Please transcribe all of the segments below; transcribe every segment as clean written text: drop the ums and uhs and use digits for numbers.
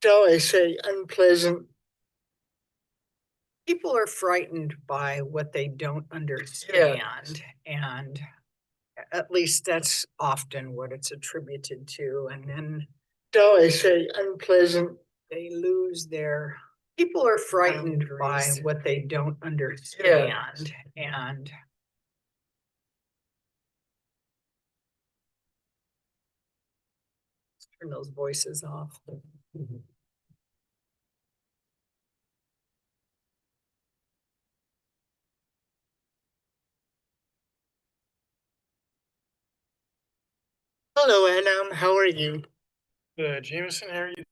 Shall I say, unpleasant. People are frightened by what they don't understand, and at least that's often what it's attributed to. And then, shall I say, unpleasant. They lose their. People are frightened by what they don't understand, and turn those voices off. Hello, Anam. How are you? Good, Jameson. How are you?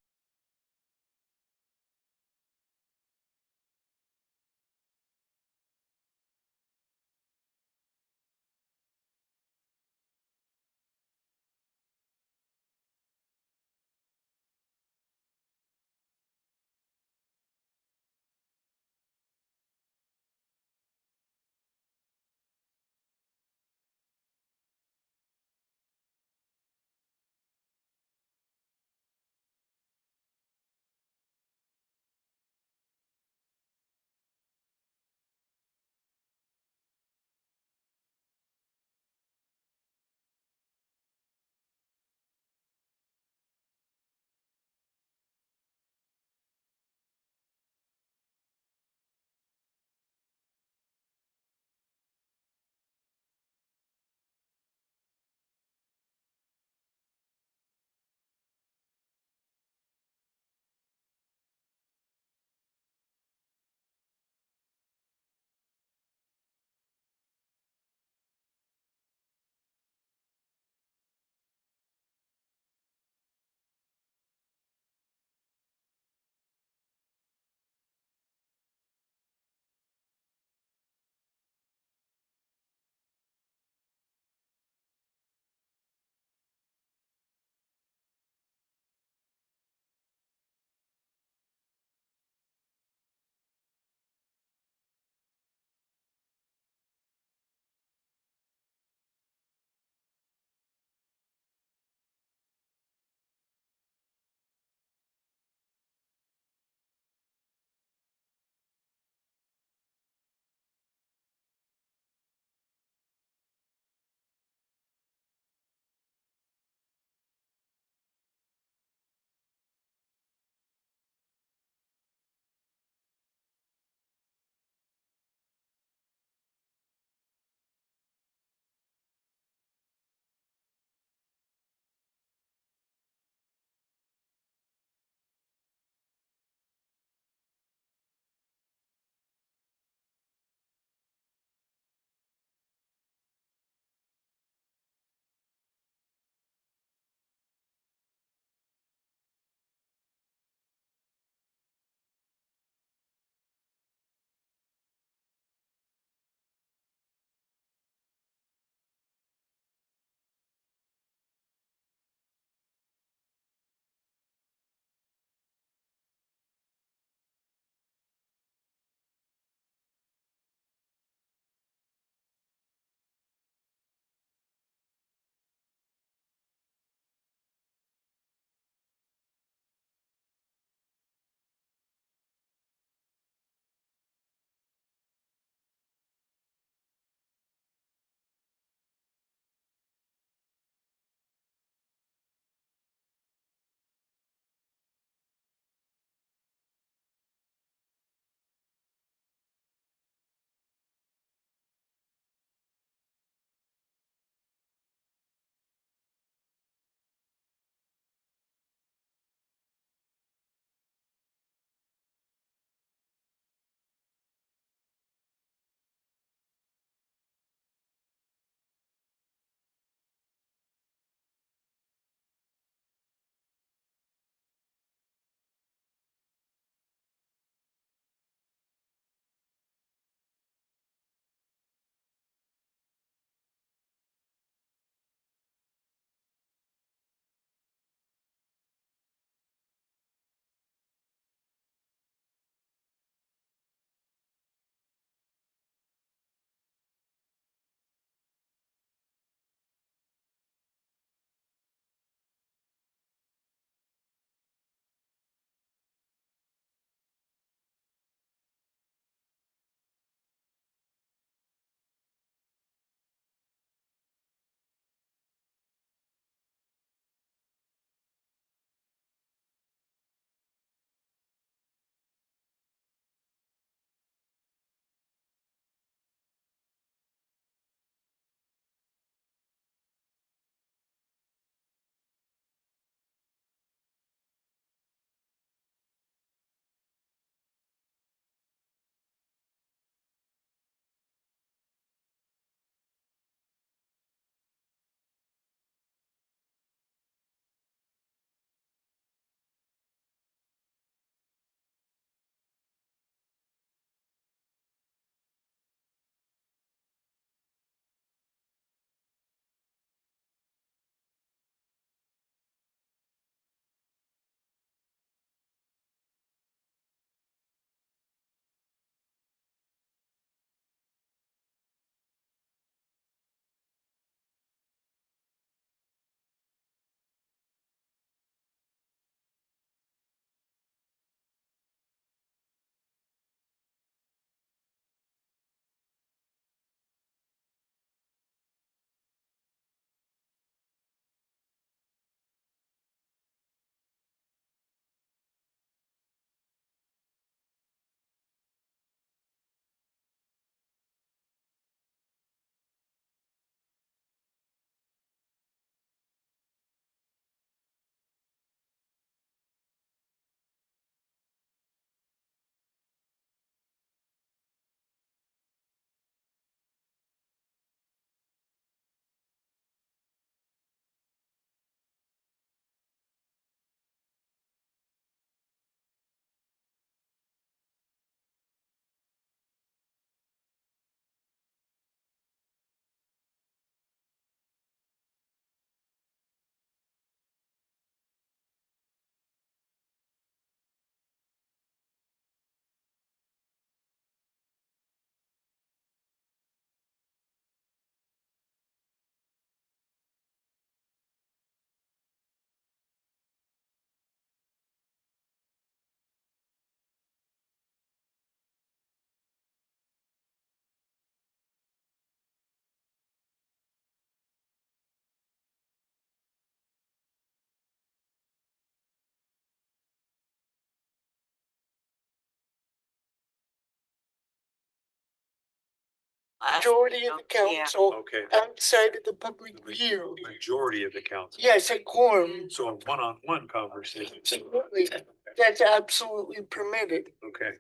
majority of the council Okay. outside of the public view. Majority of the council. Yes, a quorum. So a one-on-one conversation. Absolutely. That's absolutely permitted. Okay,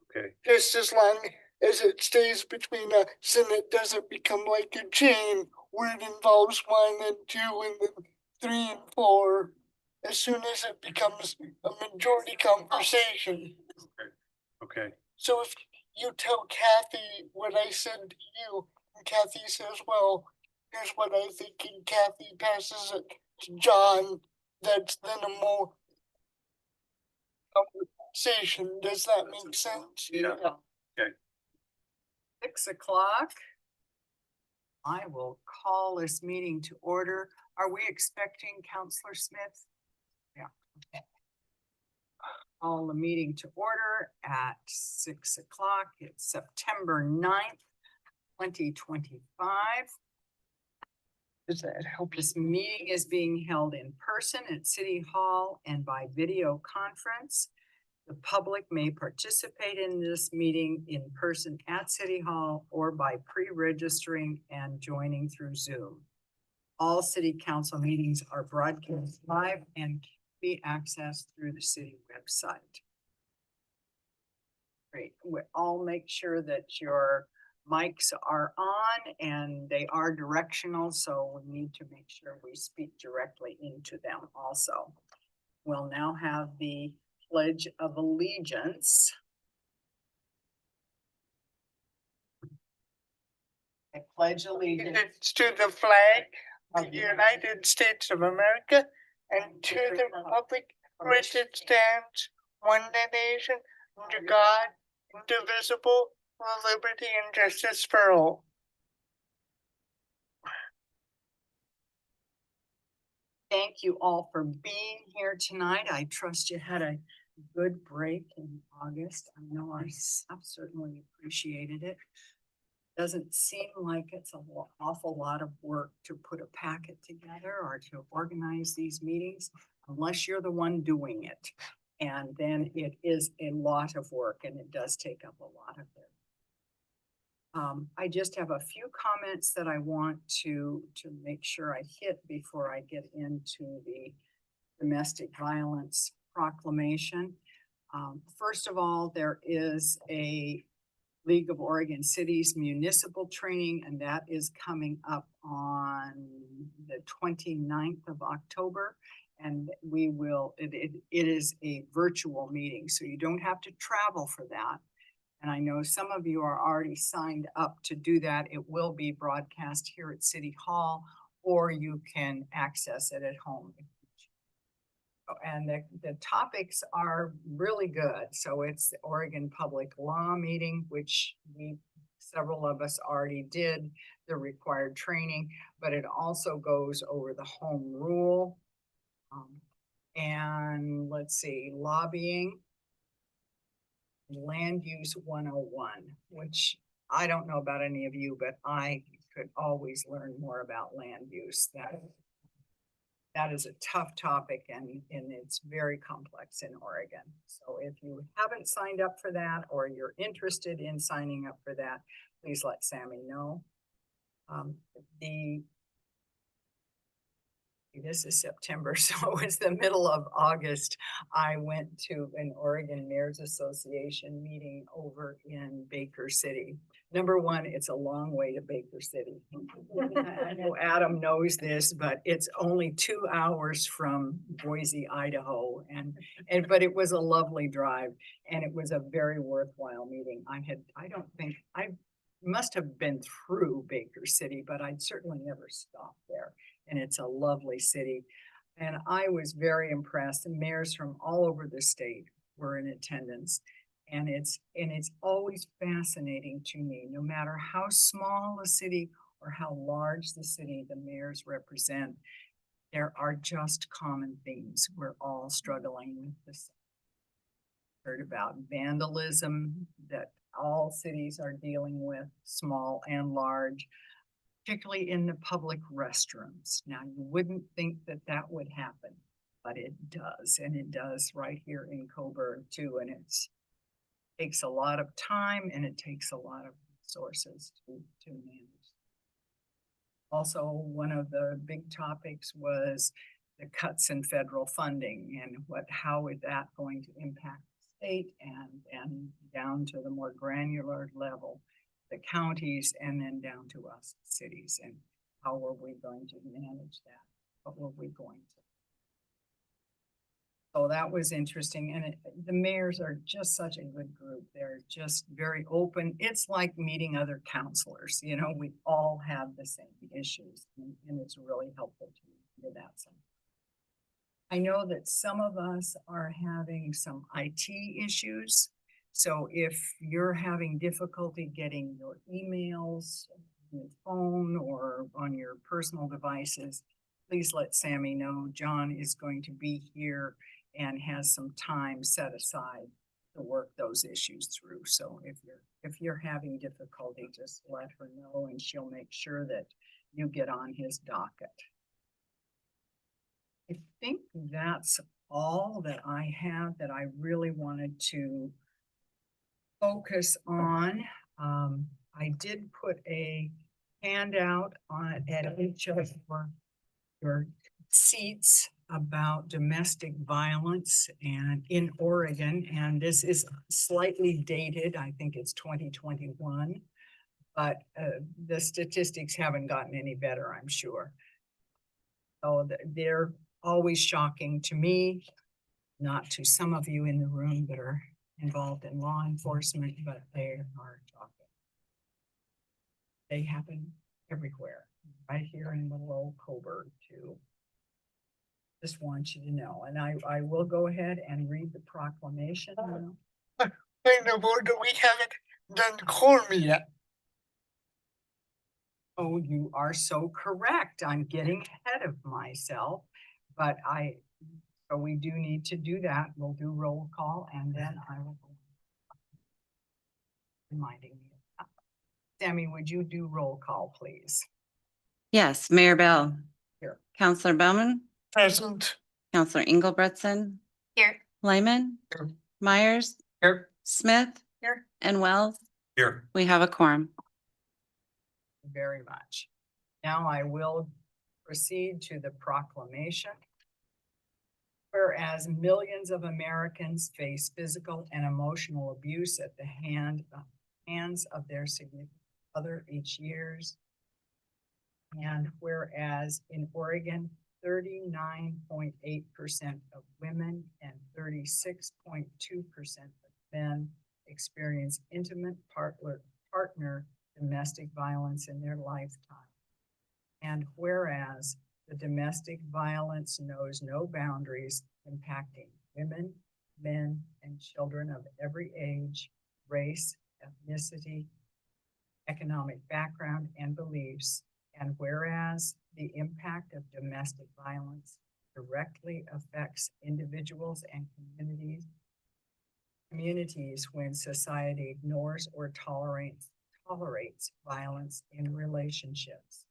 okay. Just as long as it stays between us and it doesn't become like a chain where it involves 1 and 2 and then 3 and 4. As soon as it becomes a majority conversation. Okay. So if you tell Kathy what I said to you, and Kathy says, well, here's what I think, and Kathy passes it to John, that's then a more conversation. Does that make sense? Yeah. Okay. 6 o'clock. I will call this meeting to order. Are we expecting Counselor Smith? Yeah. Okay. Call the meeting to order at 6 o'clock. It's September 9th, 2025. Does that help? This meeting is being held in person at City Hall and by video conference. The public may participate in this meeting in person at City Hall or by pre-registering and joining through Zoom. All city council meetings are broadcast live and can be accessed through the city website. Great. We all make sure that your mics are on and they are directional, so we need to make sure we speak directly into them also. We'll now have the Pledge of Allegiance. I pledge allegiance to the flag of the United States of America and to the republic for which it stands, one nation, under God, indivisible, with liberty and justice for all. Thank you all for being here tonight. I trust you had a good break in August. I know our staff certainly appreciated it. Doesn't seem like it's an awful lot of work to put a packet together or to organize these meetings unless you're the one doing it. And then it is a lot of work and it does take up a lot of it. I just have a few comments that I want to make sure I hit before I get into the domestic violence proclamation. First of all, there is a League of Oregon Cities municipal training, and that is coming up on the 29th of October. And we will, it is a virtual meeting, so you don't have to travel for that. And I know some of you are already signed up to do that. It will be broadcast here at City Hall, or you can access it at home. And the topics are really good. So it's the Oregon Public Law meeting, which several of us already did the required training, but it also goes over the home rule. And let's see, lobbying, land use 101, which I don't know about any of you, but I could always learn more about land use. That is a tough topic and it's very complex in Oregon. So if you haven't signed up for that or you're interested in signing up for that, please let Sammy know. This is September, so it's the middle of August. I went to an Oregon Mayor's Association meeting over in Baker City. Number one, it's a long way to Baker City. I know Adam knows this, but it's only 2 hours from Boise, Idaho. But it was a lovely drive and it was a very worthwhile meeting. I must have been through Baker City, but I'd certainly never stopped there. And it's a lovely city. And I was very impressed. And mayors from all over the state were in attendance. And it's always fascinating to me, no matter how small a city or how large the city the mayors represent, there are just common themes. We're all struggling with this. Heard about vandalism that all cities are dealing with, small and large, particularly in the public restrooms. Now, you wouldn't think that that would happen, but it does. And it does right here in Coburg too. And it takes a lot of time and it takes a lot of sources to manage. Also, one of the big topics was the cuts in federal funding and how is that going to impact the state and down to the more granular level, the counties, and then down to us, cities, and how were we going to manage that? What were we going to? So that was interesting. And the mayors are just such a good group. They're just very open. It's like meeting other counselors. You know, we all have the same issues, and it's really helpful to hear that. So I know that some of us are having some IT issues. So if you're having difficulty getting your emails on your phone or on your personal devices, please let Sammy know. John is going to be here and has some time set aside to work those issues through. So if you're having difficulty, just let her know and she'll make sure that you get on his docket. I think that's all that I have that I really wanted to focus on. I did put a handout on at each of your seats about domestic violence and in Oregon, and this is slightly dated. I think it's 2021, but the statistics haven't gotten any better, I'm sure. So they're always shocking to me, not to some of you in the room that are involved in law enforcement, but they are shocking. They happen everywhere, right here in little old Coburg too. Just want you to know, and I will go ahead and read the proclamation now. I know, but we haven't done quorum yet. Oh, you are so correct. I'm getting ahead of myself, but so we do need to do that. We'll do roll call and then I will reminding me of that. Sammy, would you do roll call, please? Yes, Mayor Bell. Here. Counselor Bowman, Present. Counselor Engelbretson, Here. Lyman, Here. Myers, Here. Smith, Here. and Wells. Here. We have a quorum. Very much. Now I will proceed to the proclamation. Whereas millions of Americans face physical and emotional abuse at the hands of their significant other each year. And whereas in Oregon, 39.8% of women and 36.2% of men experience intimate partner domestic violence in their lifetime. And whereas the domestic violence knows no boundaries, impacting women, men, and children of every age, race, ethnicity, economic background, and beliefs. And whereas the impact of domestic violence directly affects individuals and communities when society ignores or tolerates violence in relationships.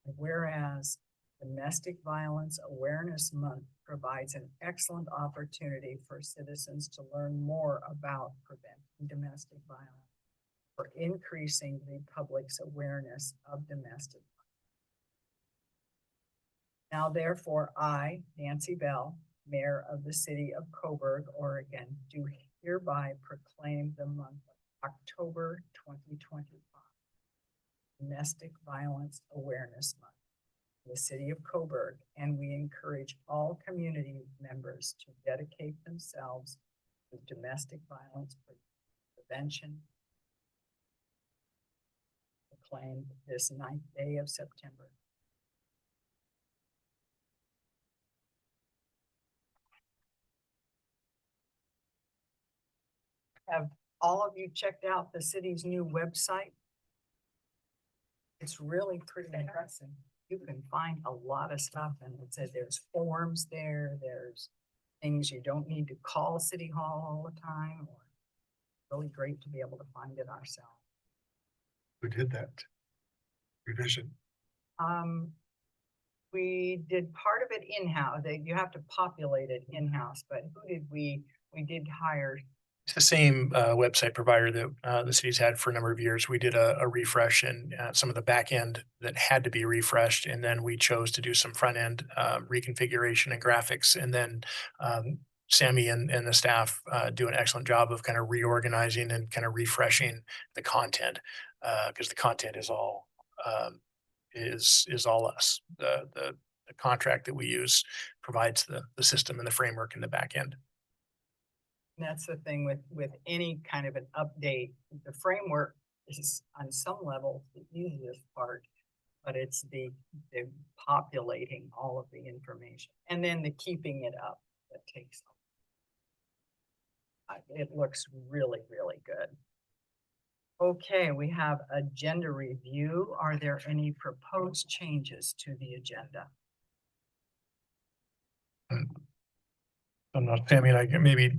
And whereas Domestic Violence Awareness Month provides an excellent opportunity for citizens to learn more about preventing domestic violence, for increasing the public's awareness of domestic violence. Now, therefore, I, Nancy Bell, Mayor of the City of Coburg, Oregon, do hereby proclaim the month of October 2025 Domestic Violence Awareness Month in the City of Coburg, and we encourage all community members to dedicate themselves to domestic violence prevention. Proclaimed this 9th day of September. Have all of you checked out the city's new website? It's really pretty impressive. You can find a lot of stuff, and it says there's forms there, there's things you don't need to call City Hall all the time. Really great to be able to find it ourselves. Who did that revision? We did part of it in-house. You have to populate it in-house, but who did we did hire It's the same website provider that the city's had for a number of years. We did a refresh and some of the back end that had to be refreshed. And then we chose to do some front end reconfiguration and graphics. And then Sammy and the staff do an excellent job of kind of reorganizing and kind of refreshing the content because the content is all is all us. The contract that we use provides the system and the framework in the back end. That's the thing with any kind of an update, the framework is on some level the easiest part, but it's the populating all of the information and then the keeping it up that takes. It looks really, really good. Okay, we have agenda review. Are there any proposed changes to the agenda? I don't know, Tammy and I can maybe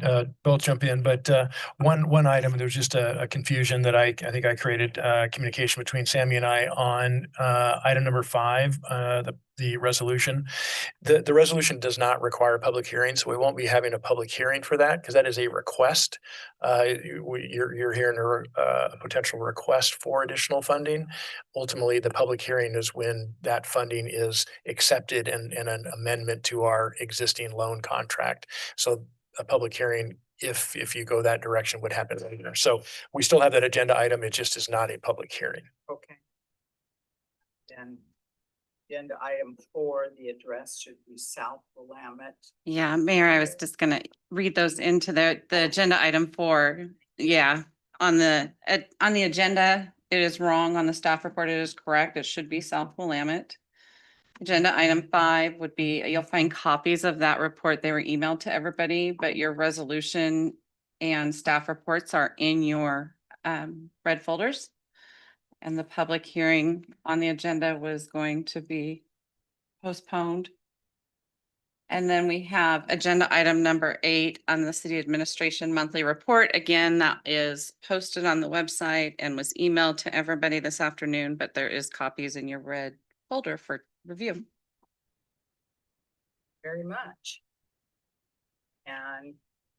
both jump in, but one item, there was just a confusion that I think I created communication between Sammy and I on item number 5, the resolution. The resolution does not require a public hearing, so we won't be having a public hearing for that because that is a request. You're hearing a potential request for additional funding. Ultimately, the public hearing is when that funding is accepted and an amendment to our existing loan contract. So a public hearing, if you go that direction, would happen later. So we still have that agenda item. It just is not a public hearing. Okay. Then agenda item 4, the address should be South Willamette. Yeah, Mayor, I was just gonna read those into the agenda item 4. Yeah, on the agenda, it is wrong. On the staff report, it is correct. It should be South Willamette. Agenda item 5 would be, you'll find copies of that report. They were emailed to everybody, but your resolution and staff reports are in your red folders. And the public hearing on the agenda was going to be postponed. And then we have agenda item number 8 on the city administration monthly report. Again, that is posted on the website and was emailed to everybody this afternoon, but there is copies in your red folder for review. Very much. And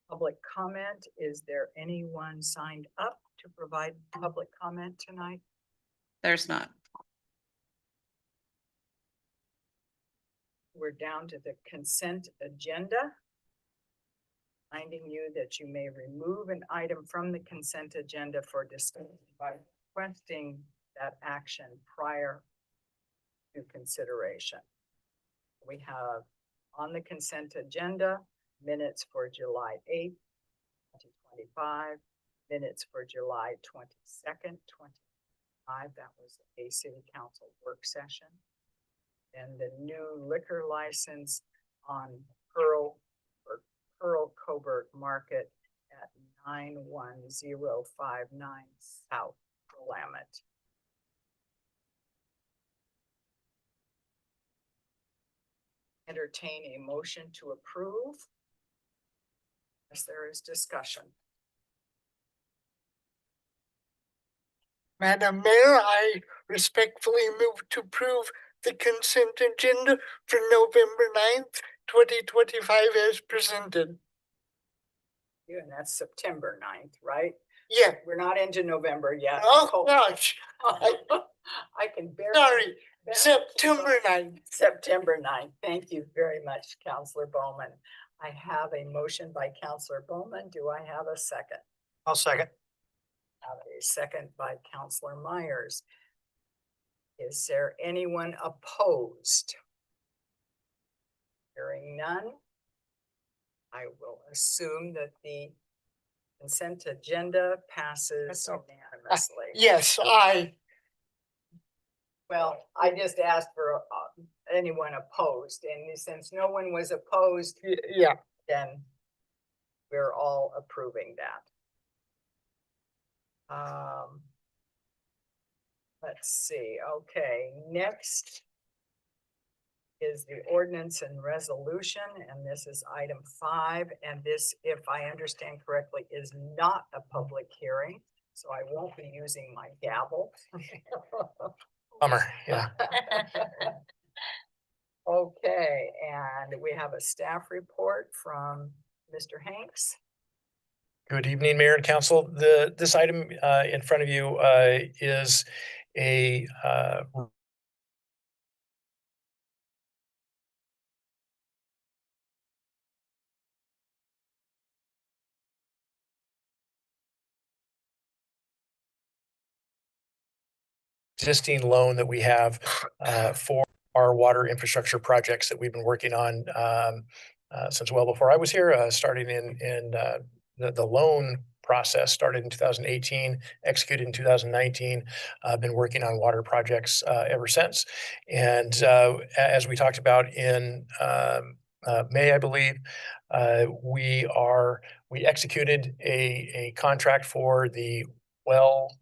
public comment, is there anyone signed up to provide public comment tonight? There's not. We're down to the consent agenda. Reminding you that you may remove an item from the consent agenda for discussion by requesting that action prior to consideration. We have on the consent agenda minutes for July 8th, 2025, minutes for July 22nd, 2025. That was a city council work session. And the new liquor license on Pearl Coburg Market at 91059 South Willamette. Entertain a motion to approve. As there is discussion. Madam Mayor, I respectfully move to approve the consent agenda for November 9th, 2025 as presented. Yeah, and that's September 9th, right? Yeah. We're not into November yet. Oh, gosh. I can barely. Sorry, September 9th. September 9th. Thank you very much, Counselor Bowman. I have a motion by Counselor Bowman. Do I have a second? I'll second. I have a second by Counselor Myers. Is there anyone opposed? Hearing none, I will assume that the consent agenda passes unanimously. Yes, Well, I just asked for anyone opposed, and since no one was opposed, yeah. then we're all approving that. Let's see, okay, next is the ordinance and resolution, and this is item 5, and this, if I understand correctly, is not a public hearing, so I won't be using my gavel. Bummer, yeah. Okay, and we have a staff report from Mr. Hanks. Good evening, Mayor and Council. This item in front of you is a existing loan that we have for our water infrastructure projects that we've been working on since well before I was here, starting in the loan process started in 2018, executed in 2019. I've been working on water projects ever since. And as we talked about in May, I believe, we executed a contract for the well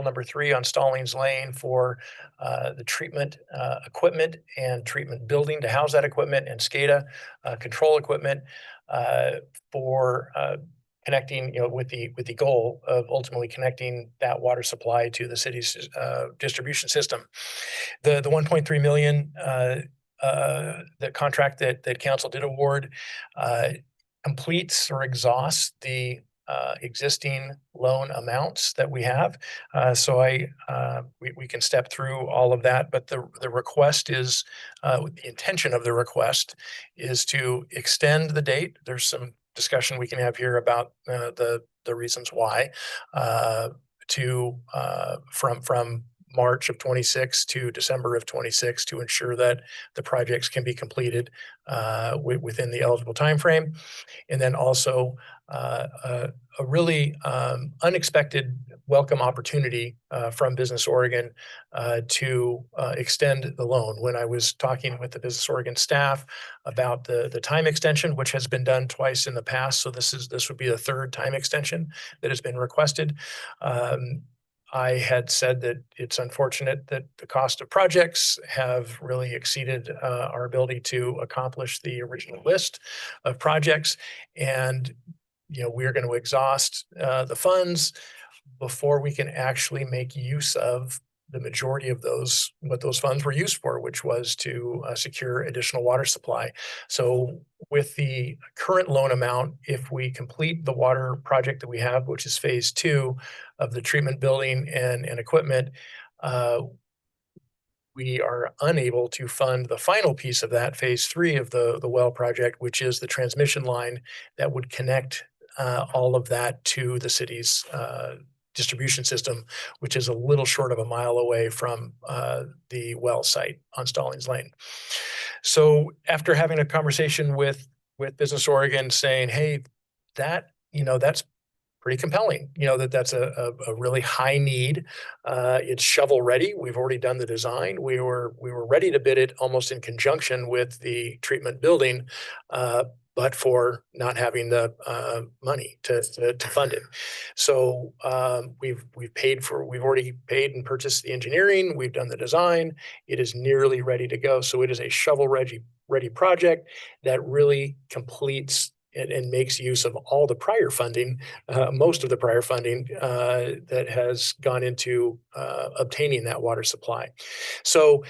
number 3 on Stallings Lane for the treatment equipment and treatment building to house that equipment, and SCADA control equipment for connecting, with the goal of ultimately connecting that water supply to the city's distribution system. The 1.3 million the contract that council did award completes or exhausts the existing loan amounts that we have. So we can step through all of that, but the request is, the intention of the request is to extend the date. There's some discussion we can have here about the reasons why, from March of 26 to December of 26 to ensure that the projects can be completed within the eligible timeframe. And then also a really unexpected welcome opportunity from Business Oregon to extend the loan. When I was talking with the Business Oregon staff about the time extension, which has been done twice in the past, so this would be the third time extension that has been requested. I had said that it's unfortunate that the cost of projects have really exceeded our ability to accomplish the original list of projects. And, we are going to exhaust the funds before we can actually make use of the majority of what those funds were used for, which was to secure additional water supply. So with the current loan amount, if we complete the water project that we have, which is phase 2 of the treatment building and equipment, we are unable to fund the final piece of that, phase 3 of the well project, which is the transmission line that would connect all of that to the city's distribution system, which is a little short of a mile away from the well site on Stallings Lane. So after having a conversation with Business Oregon saying, hey, that's pretty compelling, that's a really high need. It's shovel ready. We've already done the design. We were ready to bid it almost in conjunction with the treatment building, but for not having the money to fund it. So we've already paid and purchased the engineering. We've done the design. It is nearly ready to go. So it is a shovel ready project that really completes and makes use of all the prior funding, most of the prior funding that has gone into obtaining that water supply. So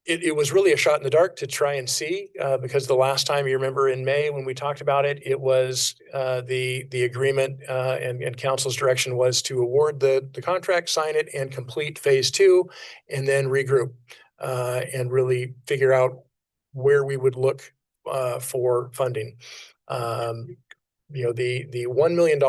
it was really a shot in the dark to try and see, because the last time, you remember in May when we talked about it, it was the agreement and council's direction was to award the contract, sign it, and complete phase 2, and then regroup and really figure out where we would look for funding. The $1 million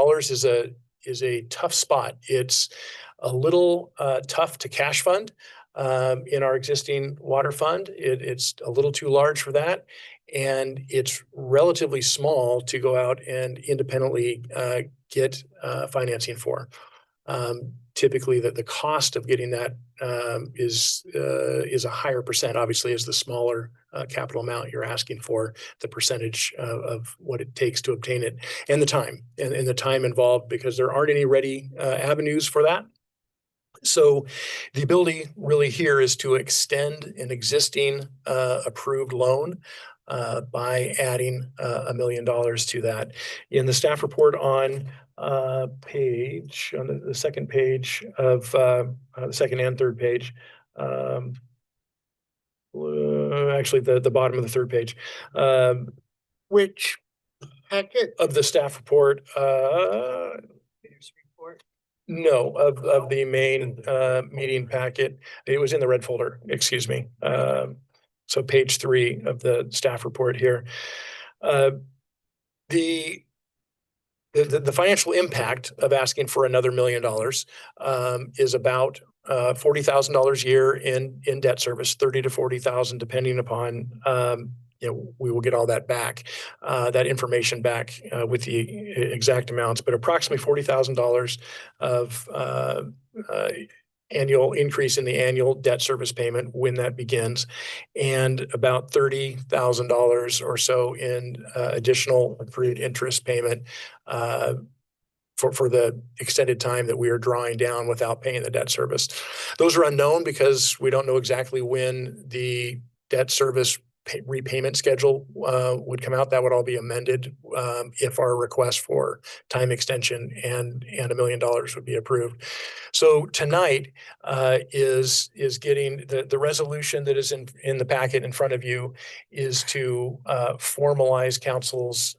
is a tough spot. It's a little tough to cash fund in our existing water fund. It's a little too large for that, and it's relatively small to go out and independently get financing for. Typically, the cost of getting that is a higher percent. Obviously, as the smaller capital amount you're asking for, the percentage of what it takes to obtain it, and the time and the time involved, because there aren't any ready avenues for that. So the ability really here is to extend an existing approved loan by adding $1 million to that. In the staff report on the second page of the second and third page, actually the bottom of the third page, Which packet? Of the staff report, Mayor's report. no, of the main meeting packet. It was in the red folder, excuse me. So page 3 of the staff report here. The financial impact of asking for another $1 million is about $40,000 a year in debt service, 30 to 40,000, depending upon we will get all that back, that information back with the exact amounts, but approximately $40,000 of annual increase in the annual debt service payment when that begins, and about $30,000 or so in additional accrued interest payment for the extended time that we are drawing down without paying the debt service. Those are unknown because we don't know exactly when the debt service repayment schedule would come out. That would all be amended if our request for time extension and $1 million would be approved. So tonight is getting the resolution that is in the packet in front of you is to formalize council's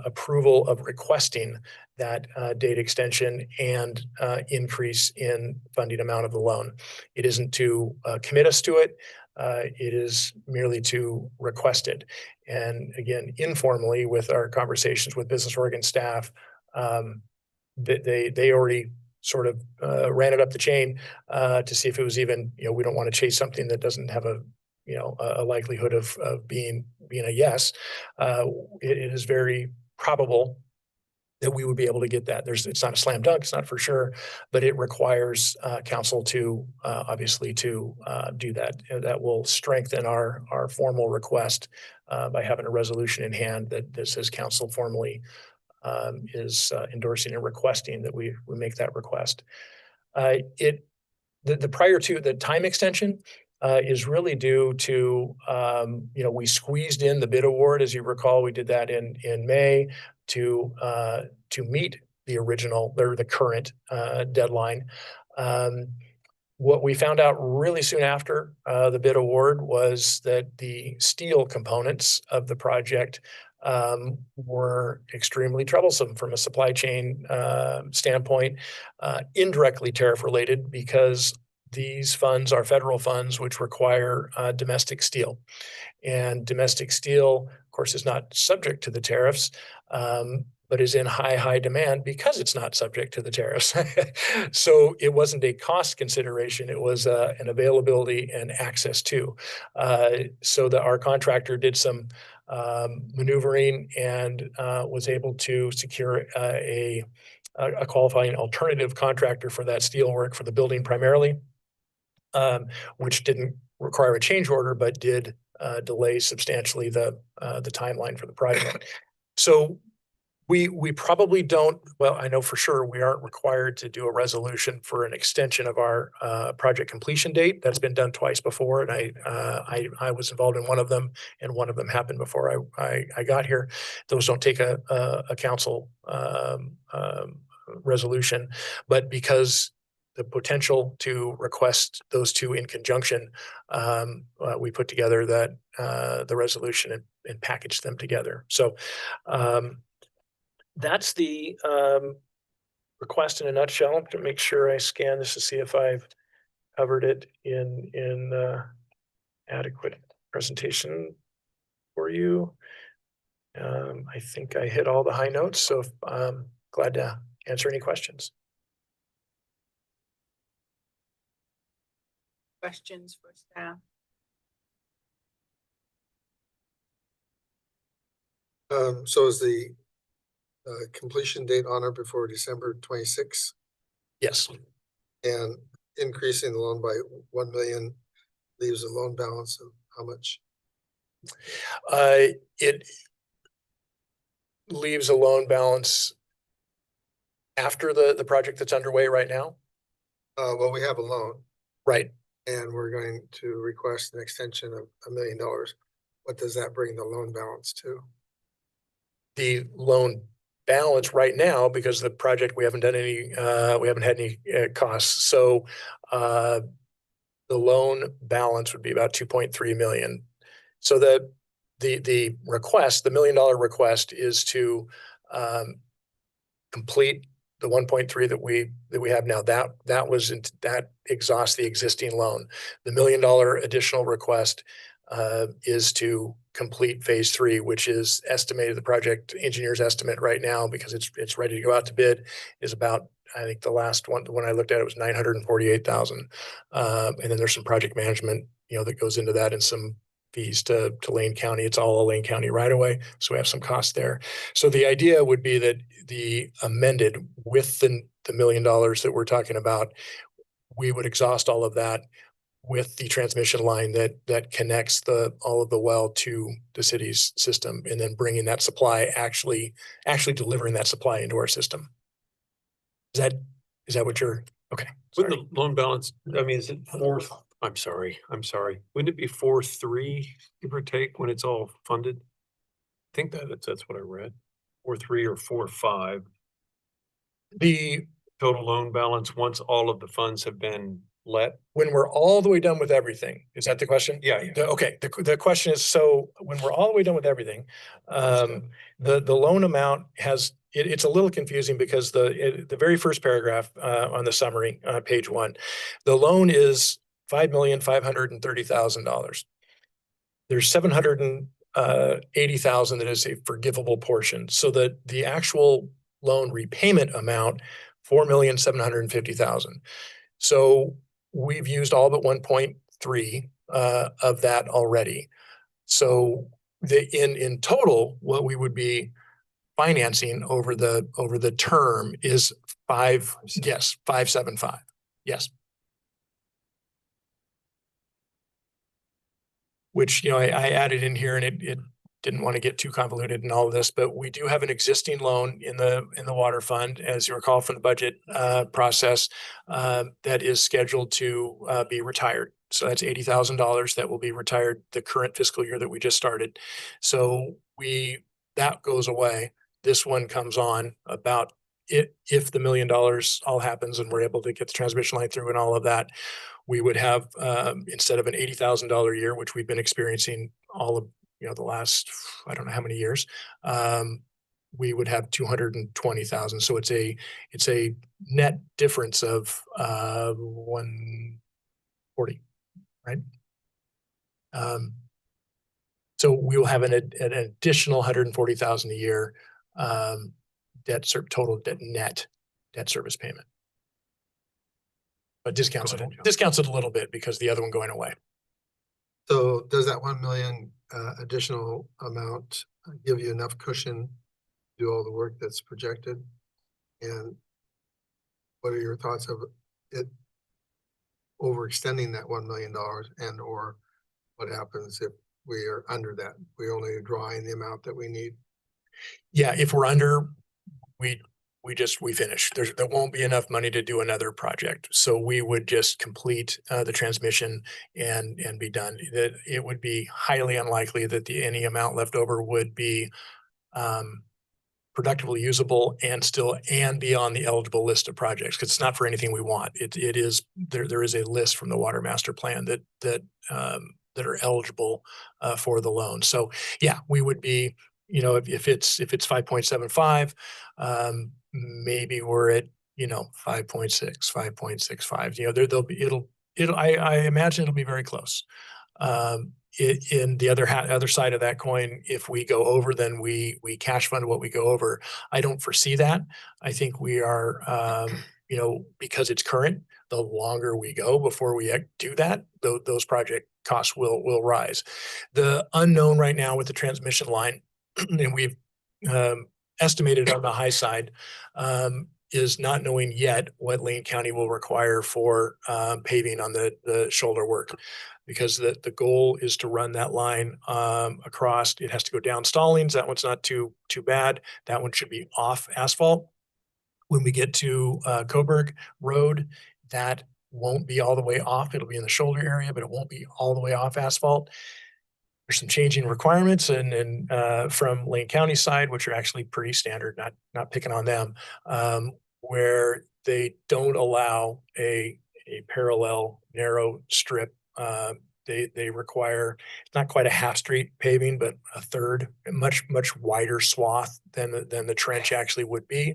approval of requesting that date extension and increase in funding amount of the loan. It isn't to commit us to it. It is merely to request it. And again, informally with our conversations with Business Oregon staff, they already sort of ran it up the chain to see if it was even, we don't want to chase something that doesn't have a likelihood of being a yes. It is very probable that we would be able to get that. It's not a slam dunk, it's not for sure, but it requires council to obviously to do that. That will strengthen our formal request by having a resolution in hand that says council formally is endorsing and requesting that we make that request. The prior to the time extension is really due to, we squeezed in the bid award. As you recall, we did that in May to meet the original or the current deadline. What we found out really soon after the bid award was that the steel components of the project were extremely troublesome from a supply chain standpoint, indirectly tariff related because these funds are federal funds which require domestic steel. And domestic steel, of course, is not subject to the tariffs, but is in high demand because it's not subject to the tariffs. So it wasn't a cost consideration, it was an availability and access to. So that our contractor did some maneuvering and was able to secure a qualifying alternative contractor for that steel work for the building primarily, which didn't require a change order, but did delay substantially the timeline for the project. So we probably don't, well, I know for sure we aren't required to do a resolution for an extension of our project completion date. That's been done twice before, and I was involved in one of them, and one of them happened before I got here. Those don't take a council resolution, but because the potential to request those two in conjunction, we put together that the resolution and packaged them together. So that's the request in a nutshell. To make sure I scan this to see if I've covered it in adequate presentation for you. I think I hit all the high notes, so I'm glad to answer any questions. Questions for staff? So is the completion date on or before December 26th, Yes. and increasing the loan by 1 million leaves a loan balance of how much? It leaves a loan balance after the project that's underway right now. Well, we have a loan Right. and we're going to request an extension of $1 million. What does that bring the loan balance to? The loan balance right now, because the project, we haven't done any, we haven't had any costs. So the loan balance would be about 2.3 million. So the the request, the $1 million request is to complete the 1.3 that we have now. That exhausts the existing loan. The $1 million additional request is to complete phase 3, which is estimated, the project engineer's estimate right now, because it's ready to go out to bid, is about, I think the last one, when I looked at it, was 948,000. And then there's some project management, that goes into that, and some fees to Lane County. It's all a Lane County right away, so we have some costs there. So the idea would be that the amended with the $1 million that we're talking about, we would exhaust all of that with the transmission line that connects all of the well to the city's system, and then bringing that supply, actually delivering that supply into our system. Is that what you're, okay? Wouldn't Sorry. the loan balance, I mean, is it fourth? I'm sorry. Wouldn't it be 4.3, give or take, when it's all funded? I think that's what I read. 4.3 or 4.5 The total loan balance once all of the funds have been let. when we're all the way done with everything, is that the question? Yeah. Okay, the question is, so when we're all the way done with everything, the loan amount it's a little confusing, because the very first paragraph on the summary, page 1, the loan is $5,530,000. There's $780,000 that is a forgivable portion, so that the actual loan repayment amount, $4,750,000. So we've used all but 1.3 of that already. So in total, what we would be financing over the term is 575. Yes. Which, I added in here, and it didn't want to get too convoluted in all of this, but we do have an existing loan in the water fund, as you recall from the budget process, that is scheduled to be retired. So that's $80,000 that will be retired the current fiscal year that we just started. So that goes away. This one comes on about if the $1 million all happens and we're able to get the transmission line through and all of that, we would have, instead of an $80,000 a year, which we've been experiencing all of the last, I don't know how many years, we would have 220,000. So it's a net difference of 140, right? So we will have an additional 140,000 a year total net debt service payment. But discounts it a little bit because the other one going away. So does that 1 million additional amount give you enough cushion to do all the work that's projected? And what are your thoughts of it overextending that $1 million, and or what happens if we are under that? We only are drawing the amount that we need. Yeah, if we're under, we finish. There won't be enough money to do another project. So we would just complete the transmission and be done. It would be highly unlikely that any amount left over would be productively usable and be on the eligible list of projects, because it's not for anything we want. It is there is a list from the water master plan that are eligible for the loan. So yeah, we would be, if it's 5.75, maybe we're at 5.6, 5.65. I imagine it'll be very close. In the other side of that coin, if we go over, then we cash fund what we go over. I don't foresee that. I think we are, because it's current, the longer we go before we do that, those project costs will rise. The unknown right now with the transmission line, and we've estimated on the high side, is not knowing yet what Lane County will require for paving on the shoulder work, because the goal is to run that line across. It has to go down Stallings. That one's not too bad. That one should be off asphalt. When we get to Coburg Road, that won't be all the way off. It'll be in the shoulder area, but it won't be all the way off asphalt. There's some changing requirements and from Lane County side, which are actually pretty standard, not picking on them, where they don't allow a parallel narrow strip They require, it's not quite a half street paving, but a third, a much wider swath than the trench actually would be.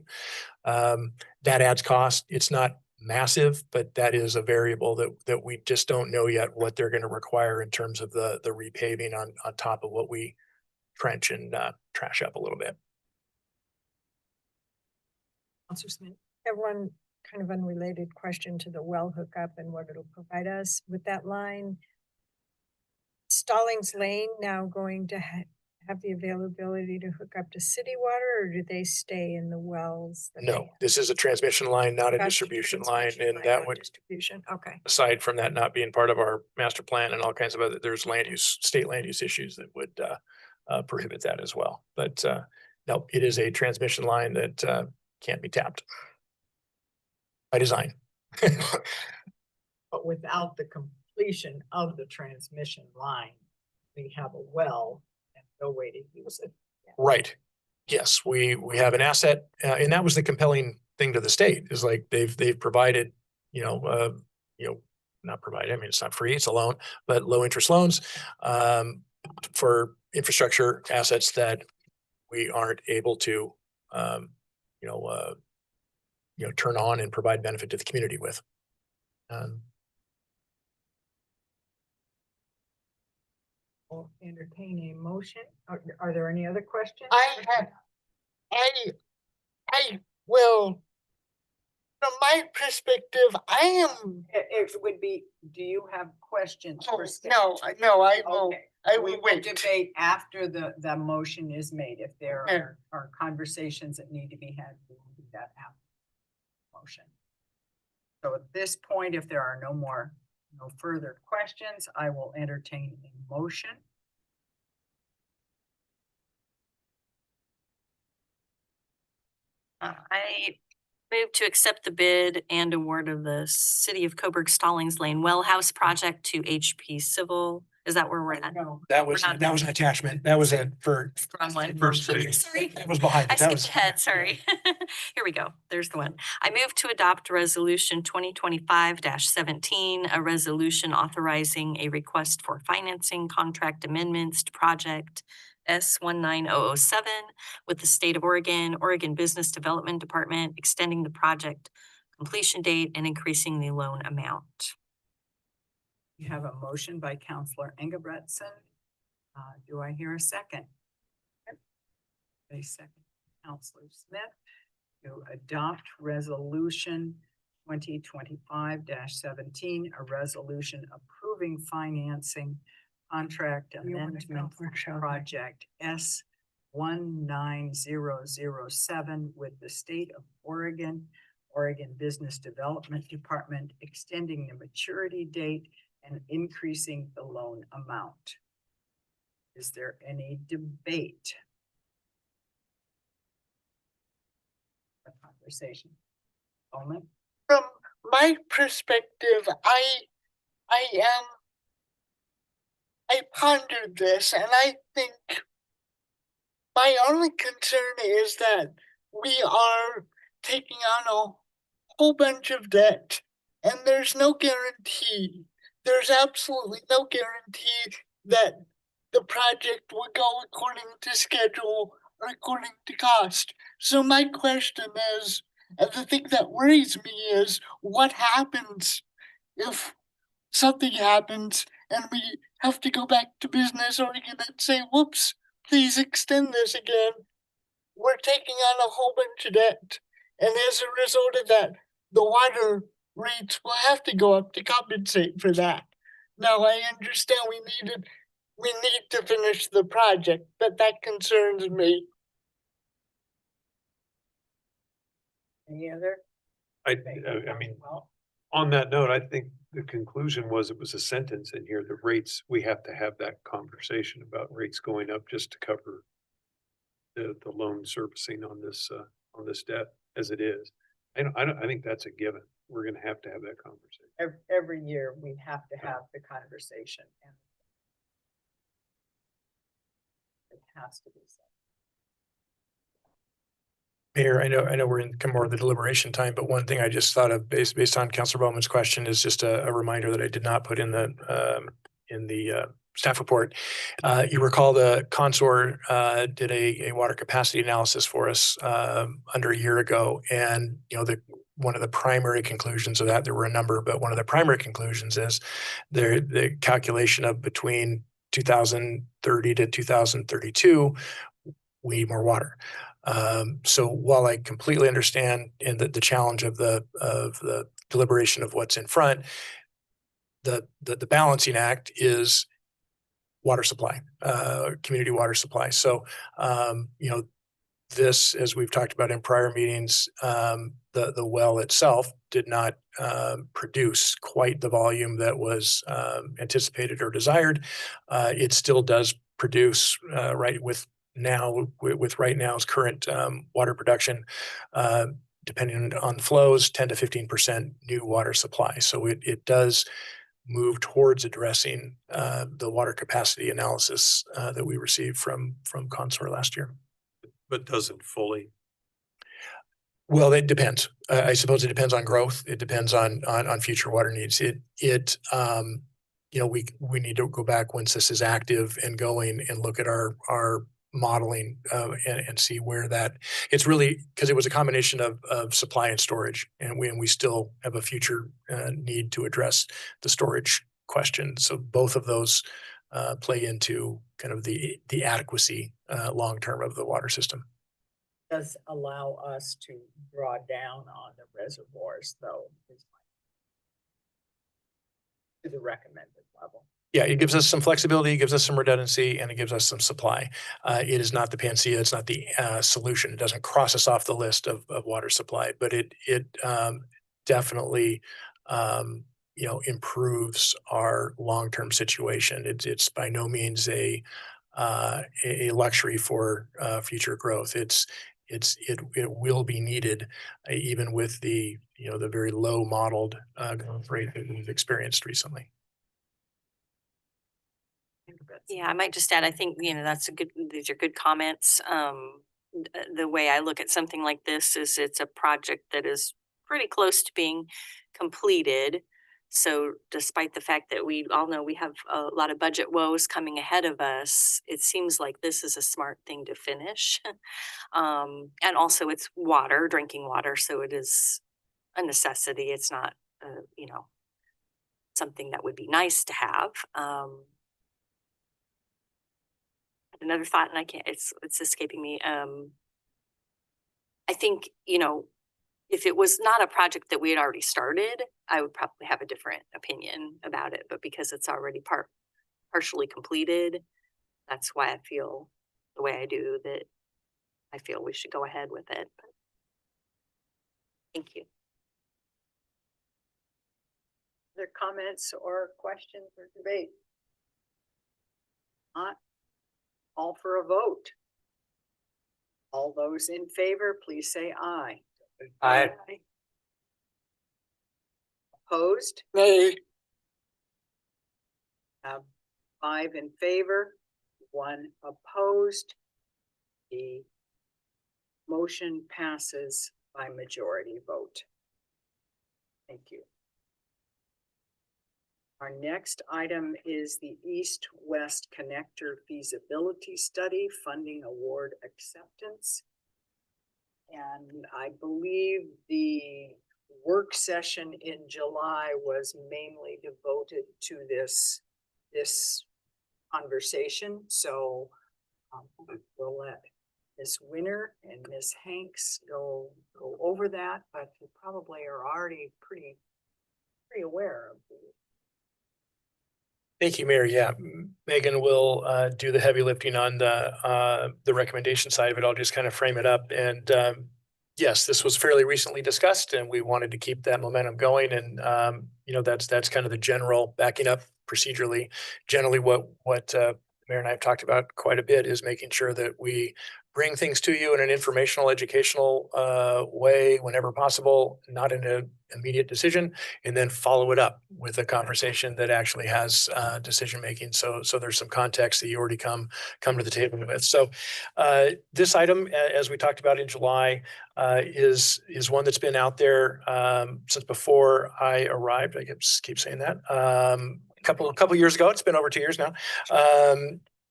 That adds cost. It's not massive, but that is a variable that we just don't know yet what they're going to require in terms of the repaving on top of what we trench and trash up a little bit. Counselor Smith? I have one kind of unrelated question to the well hookup and what it'll provide us with that line. Stallings Lane now going to have the availability to hook up to city water, or do they stay in the wells? that they No, have? this is a transmission line, not a Gotcha, distribution line, transmission and line, that not would, Distribution, okay. aside from that not being part of our master plan and all kinds of other, there's state land use issues that would prohibit that as well. But no, it is a transmission line that can't be tapped by design. But without the completion of the transmission line, we have a well and no way to use it. Right. Yes, we have an asset, and that was the compelling thing to the state, is like they've provided, not provided, I mean, it's not free, it's a loan, but low interest loans for infrastructure assets that we aren't able to turn on and provide benefit to the community with. I'll entertain a motion. Are there any other questions? I will, from my perspective, I am, It would be, do you have questions oh, for staff? no, I will, Okay. I We will will wait. debate after the motion is made. If there Yeah. are conversations that need to be had, we will do that after the motion. So at this point, if there are no further questions, I will entertain a motion. I move to accept the bid and award of the City of Coburg Stallings Lane Well House project to HP Civil. Is that where we're at? No, That was not an attachment. That was it for. Wrong one. First, Sorry. that was behind I it. That was. skipped ahead, sorry. Here we go. There's the one. I move to adopt resolution 2025-17, a resolution authorizing a request for financing contract amendments to project S19007 with the state of Oregon, Oregon Business Development Department, extending the project completion date and increasing the loan amount. you have a motion by Counselor Engebretson. Do I hear a second? A second, Counselor Smith, to adopt resolution 2025-17, a resolution approving financing contract You wanna go amendment for Shelby? project S19007 with the state of Oregon, Oregon Business Development Department, extending the maturity date and increasing the loan amount. Is there any debate? A conversation? Bowman? From my perspective, I pondered this, and I think my only concern is that we are taking on a whole bunch of debt, and there's no guarantee. There's absolutely no guarantee that the project will go according to schedule or according to cost. So my question is, and the thing that worries me is, what happens if something happens and we have to go back to Business Oregon and say, whoops, please extend this again. We're taking on a whole bunch of debt. And as a result of that, the water rates will have to go up to compensate for that. Now, I understand we need to finish the project, but that concerns me. Any other? I mean, on that note, I think the conclusion was it was a sentence in here, the rates, we have to have that conversation about rates going up just to cover the loan servicing on this debt as it is. I think that's a given. We're gonna have to have that conversation. Every year, we have to have the conversation. And it has to be said. Mayor, I know we're in more of the deliberation time, but one thing I just thought of based on Councilor Bowman's question is just a reminder that I did not put in the staff report. You recall the Consor did a water capacity analysis for us under a year ago, and one of the primary conclusions of that, there were a number, but one of the primary conclusions is the calculation of between 2030 to 2032, we need more water. So while I completely understand the challenge of the deliberation of what's in front, the balancing act is water supply, community water supply. So, this, as we've talked about in prior meetings, the well itself did not produce quite the volume that was anticipated or desired. It still does produce with right now's current water production, depending on flows, 10 to 15% new water supply. So it does move towards addressing the water capacity analysis that we received from Consor last year. But doesn't fully. Well, it depends. I suppose it depends on growth. It depends on future water needs. We need to go back once this is active and going and look at our modeling and see where that, it's really because it was a combination of supply and storage, and we still have a future need to address the storage question. So both of those play into kind of the adequacy long term of the water system. Does allow us to draw down on the reservoirs, though, to the recommended level. Yeah, it gives us some flexibility, it gives us some redundancy, and it gives us some supply. It is not the panacea, it's not the solution. It doesn't cross us off the list of water supply, but it definitely improves our long-term situation. It's by no means a luxury for future growth. It will be needed, even with the very low modeled growth rate that we've experienced recently. Yeah, I might just add, I think, these are good comments. The way I look at something like this is it's a project that is pretty close to being completed. So despite the fact that we all know we have a lot of budget woes coming ahead of us, it seems like this is a smart thing to finish. And also it's water, drinking water. So it is a necessity. It's not, something that would be nice to have. Another thought, and it's escaping me. I think, if it was not a project that we had already started, I would probably have a different opinion about it. But because it's already partially completed, that's why I feel the way I do, that I feel we should go ahead with it. But thank you. Other comments or questions or debate? Not. Call for a vote. All those in favor, please say aye. Aye. Opposed? Nay. 5 in favor, 1 opposed. The motion passes by majority vote. Thank you. Our next item is the East-West Connector Feasibility Study Funding Award Acceptance. And I believe the work session in July was mainly devoted to this conversation. So we'll let Ms. Winter and Ms. Hanks go over that, but you probably are already pretty aware of the. Thank you, Mayor. Yeah, Megan will do the heavy lifting on the recommendation side of it. I'll just kind of frame it up. And yes, this was fairly recently discussed, and we wanted to keep that momentum going. And that's kind of the general backing up procedurally. Generally, what Mayor and I have talked about quite a bit is making sure that we bring things to you in an informational, educational way whenever possible, not in an immediate decision, and then follow it up with a conversation that actually has decision making. So there's some context that you already come to the table with. So this item, as we talked about in July, is one that's been out there since before I arrived. I keep saying that. couple years ago. It's been over 2 years now.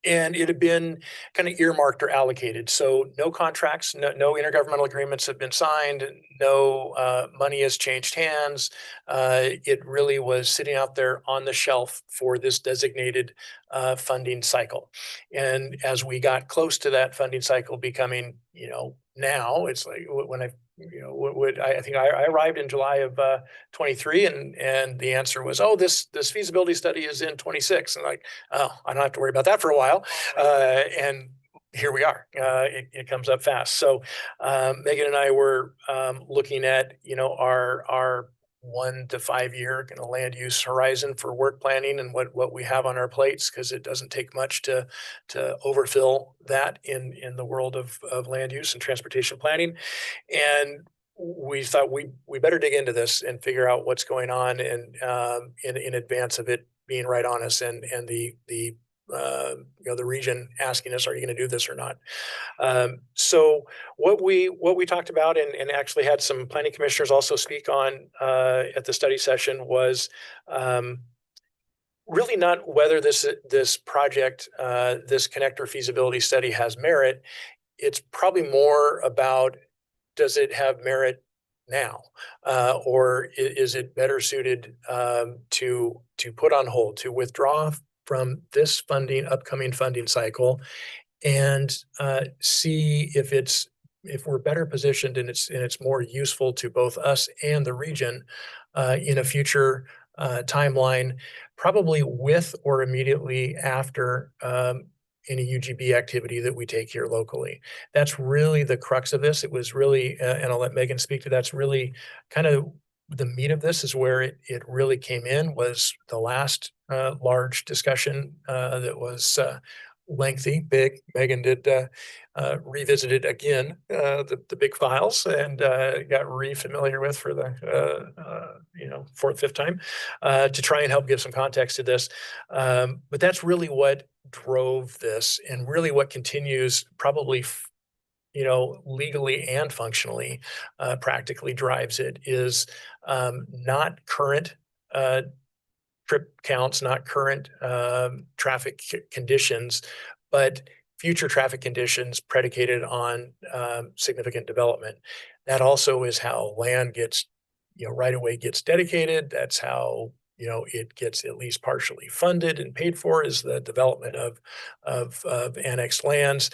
And it had been kind of earmarked or allocated. So no contracts, no intergovernmental agreements have been signed, no money has changed hands. It really was sitting out there on the shelf for this designated funding cycle. And as we got close to that funding cycle becoming, now it's like when I think I arrived in July of 23 and the answer was, oh, this feasibility study is in 26. And like, oh, I don't have to worry about that for a while. And here we are. It comes up fast. So Megan and I were looking at, our 1 to 5 year kind of land use horizon for work planning and what we have on our plates, because it doesn't take much to overfill that in the world of land use and transportation planning. And we thought we better dig into this and figure out what's going on and in advance of it being right on us and the region asking us, are you going to do this or not? So what we talked about and actually had some planning commissioners also speak on at the study session was really not whether this project, this connector feasibility study has merit. It's probably more about, does it have merit now, or is it better suited to put on hold, to withdraw from this upcoming funding cycle, and see if we're better positioned and it's more useful to both us and the region in a future timeline, probably with or immediately after any UGB activity that we take here locally. That's really the crux of this. It was really, and I'll let Megan speak to that's really kind of the meat of this, is where it really came in, was the last large discussion that was lengthy, big. Megan did revisit it again, the big files, and got re-familiar with for the fourth, fifth time to try and help give some context to this. But that's really what drove this, and really what continues probably legally and functionally, practically drives it, is not current trip counts, not current traffic conditions, but future traffic conditions predicated on significant development. That also is how land gets, right away gets dedicated. That's how it gets at least partially funded and paid for, is the development of annexed lands.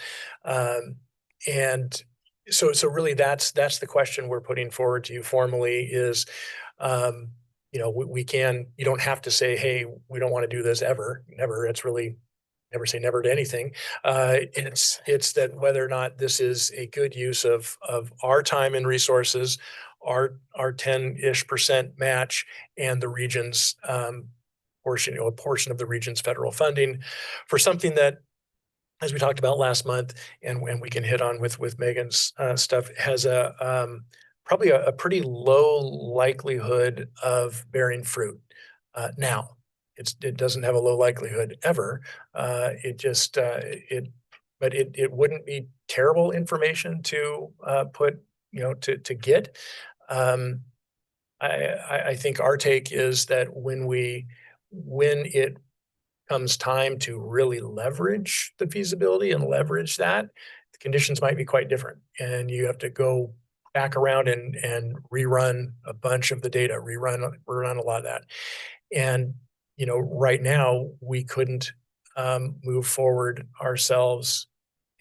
And so really that's the question we're putting forward to you formally is, you don't have to say, hey, we don't want to do this ever, never. It's really never say never to anything. It's that whether or not this is a good use of our time and resources, our 10-ish% match, and the region's portion, a portion of the region's federal funding for something that, as we talked about last month, and when we can hit on with Megan's stuff, has probably a pretty low likelihood of bearing fruit. Now, it doesn't have a low likelihood ever. But it wouldn't be terrible information to put, to get. I think our take is that when it comes time to really leverage the feasibility and leverage that, the conditions might be quite different, and you have to go back around and rerun a bunch of the data, rerun a lot of that. And right now we couldn't move forward ourselves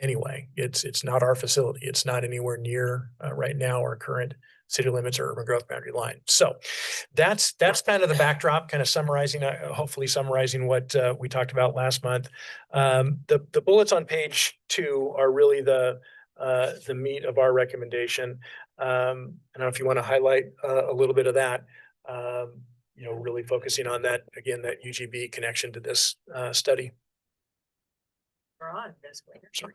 anyway. It's not our facility. It's not anywhere near right now our current city limits or urban growth boundary line. So that's kind of the backdrop, kind of summarizing, hopefully summarizing what we talked about last month. The bullets on page 2 are really the meat of our recommendation. I don't know if you want to highlight a little bit of that, really focusing on that, again, that UGB connection to this study. Sorry.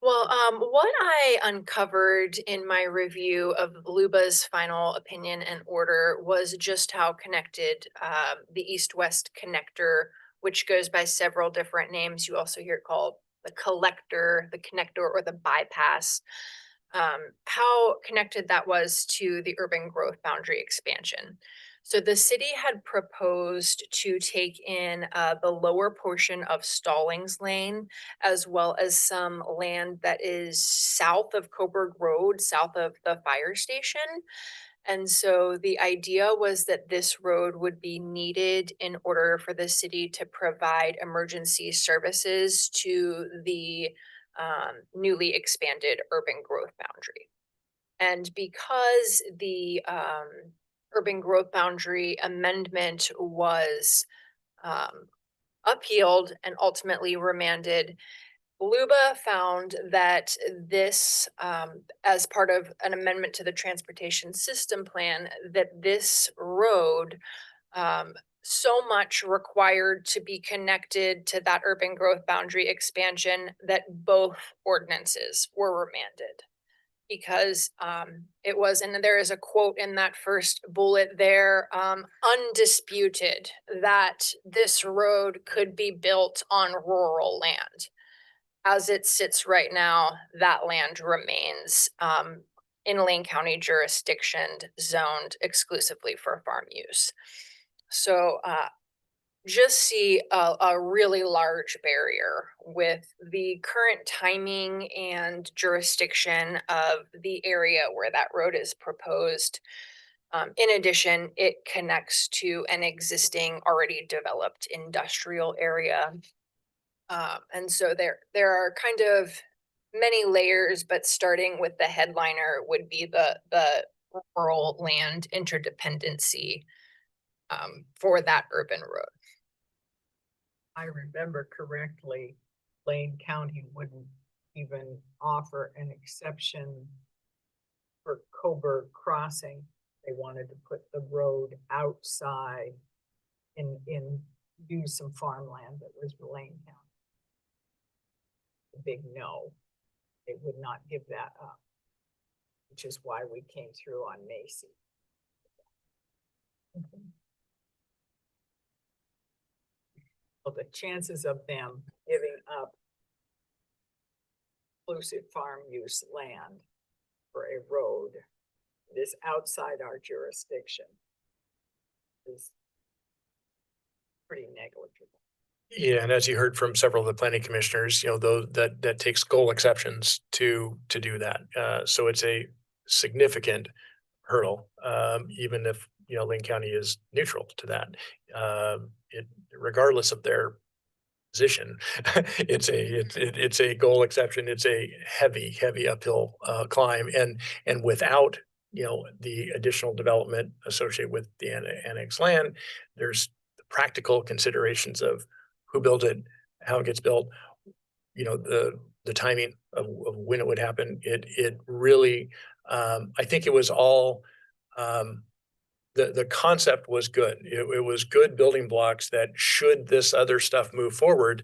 Well, what I uncovered in my review of Luba's final opinion and order was just how connected the east-west connector, which goes by several different names. You also hear it called the collector, the connector, or the bypass, how connected that was to the urban growth boundary expansion. So the city had proposed to take in the lower portion of Stallings Lane, as well as some land that is south of Coburg Road, south of the fire station. And so the idea was that this road would be needed in order for the city to provide emergency services to the newly expanded urban growth boundary. And because the urban growth boundary amendment was appealed and ultimately remanded, LUBA found that this, as part of an amendment to the transportation system plan, that this road so much required to be connected to that urban growth boundary expansion that both ordinances were remanded. Because it was, and there is a quote in that first bullet there, undisputed that this road could be built on rural land. As it sits right now, that land remains in Lane County jurisdiction, zoned exclusively for farm use. So just see a really large barrier with the current timing and jurisdiction of the area where that road is proposed. In addition, it connects to an existing already developed industrial area. And so there are kind of many layers, but starting with the headliner would be the rural land interdependency for that urban road. I remember correctly, Lane County wouldn't even offer an exception for Coburg Crossing. They wanted to put the road outside in use some farmland that was Lane County. A big no. They would not give that up, which is why we came through on Macy. Well, the chances of them giving up exclusive farm use land for a road that is outside our jurisdiction is pretty negligible. Yeah, and as you heard from several of the planning commissioners, you know, that takes goal exceptions to do that. So it's a significant hurdle, even if, you know, Lane County is neutral to that. Regardless of their position, it's a goal exception. It's a heavy uphill climb, and without, you know, the additional development associated with the annex land, there's the practical considerations of who built it, how it gets built, you know, the timing of when it would happen. It really, I think it was all, the concept was good. It was good building blocks that should this other stuff move forward,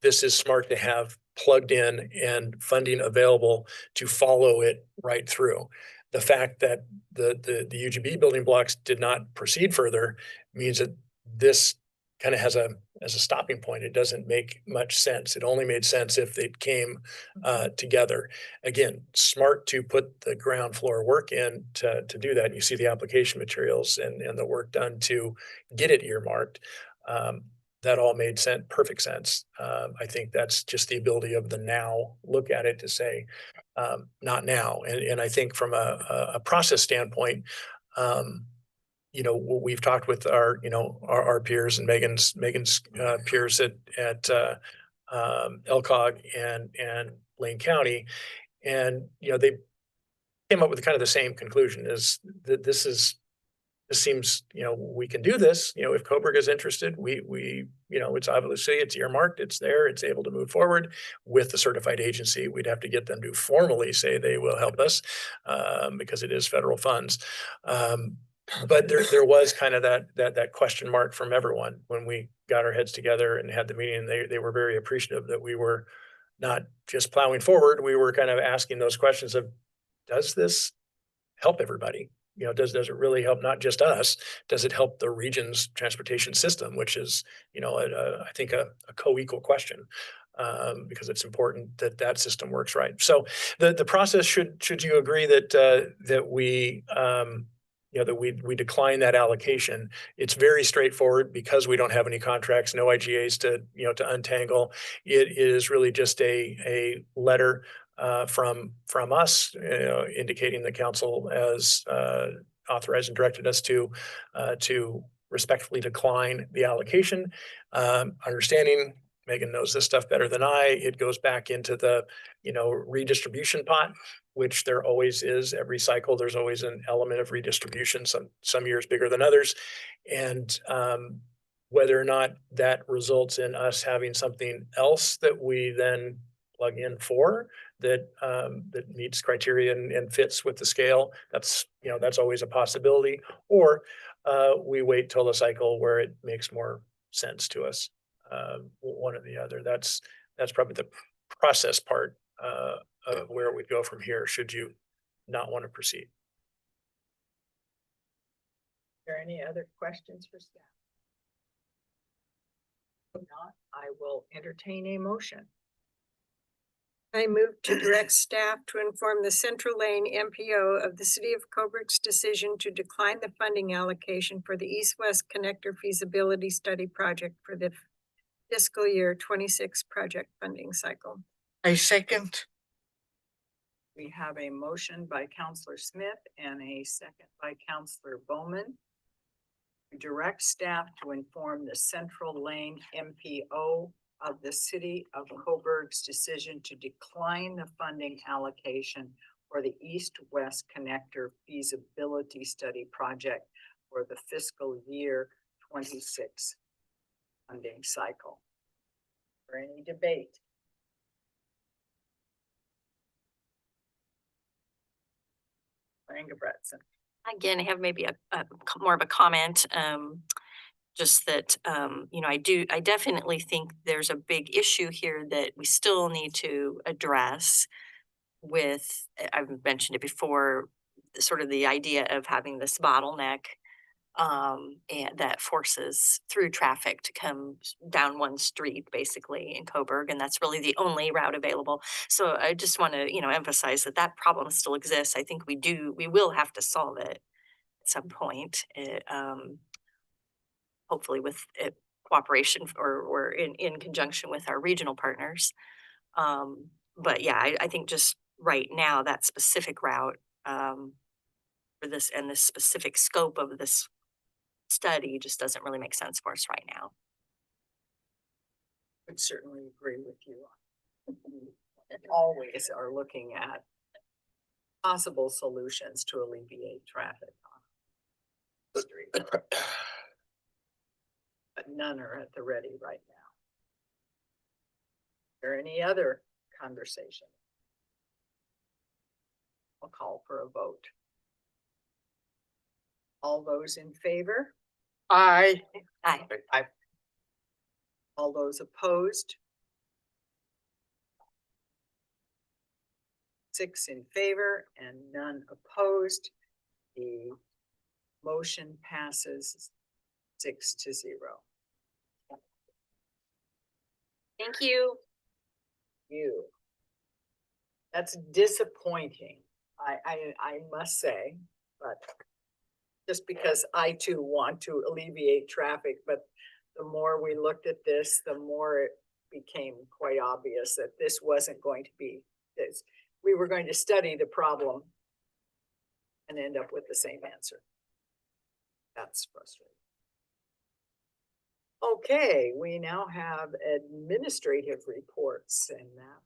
this is smart to have plugged in and funding available to follow it right through. The fact that the UGB building blocks did not proceed further means that this kind of has a stopping point. It doesn't make much sense. It only made sense if they came together. Again, smart to put the ground floor work in to do that. You see the application materials and the work done to get it earmarked. That all made perfect sense. I think that's just the ability of the now look at it to say, not now. And I think from a process standpoint, you know, we've talked with our, you know, our peers and Megan's peers at LCOG and Lane County, and you know, they came up with kind of the same conclusion: is that this seems, you know, we can do this. You know, if Coburg is interested, we you know, it's obviously it's earmarked, it's there, it's able to move forward with the certified agency. We'd have to get them to formally say they will help us because it is federal funds. But there was kind of that question mark from everyone when we got our heads together and had the meeting. They were very appreciative that we were not just plowing forward. We were kind of asking those questions of, does this help everybody? You know, does it really help not just us? Does it help the region's transportation system, which is, you know, I think a co-equal question. Because it's important that system works right. So the process should you agree that we that we decline that allocation. It's very straightforward because we don't have any contracts, no IGAs to untangle. It is really just a letter from us, indicating the council as authorized and directed us to respectfully decline the allocation. Understanding, Megan knows this stuff better than I, it goes back into the, redistribution pot, which there always is every cycle. There's always an element of redistribution, some years bigger than others. And whether or not that results in us having something else that we then plug in for that meets criteria and fits with the scale, that's always a possibility. Or we wait till the cycle where it makes more sense to us, one or the other. That's probably the process part of where we go from here, should you not want to proceed. Are there any other questions for staff? If not, I will entertain a motion. I move to direct staff to inform the Central Lane MPO of the City of Coburg's decision to decline the funding allocation for the East-West Connector Feasibility Study Project for the fiscal year 26 project funding cycle. I second. We have a motion by Counselor Smith and a second by Counselor Bowman. We direct staff to inform the Central Lane MPO of the City of Coburg's decision to decline the funding allocation for the East-West Connector Feasibility Study Project for the fiscal year 26 funding cycle. For any debate? Ingebretson. Again, I have maybe a more of a comment, just that, I definitely think there's a big issue here that we still need to address with, I've mentioned it before, sort of the idea of having this bottleneck and that forces through traffic to come down one street basically in Coburg, and that's really the only route available. So I just want to, emphasize that problem still exists. I think we will have to solve it at some point. Hopefully with cooperation or in conjunction with our regional partners. But yeah, I think just right now that specific route for this and this specific scope of this study just doesn't really make sense for us right now. Would certainly agree with you. We always are looking at possible solutions to alleviate traffic on the street. But none are at the ready right now. Is there any other conversation? I'll call for a vote. All those in favor? Aye. Aye. All those opposed? 6 in favor and none opposed. The motion passes 6-0. Thank you. That's disappointing, I must say, but just because I too want to alleviate traffic, but the more we looked at this, the more it became quite obvious that this wasn't going to be this. We were going to study the problem and end up with the same answer. That's frustrating. Okay, we now have administrative reports, and that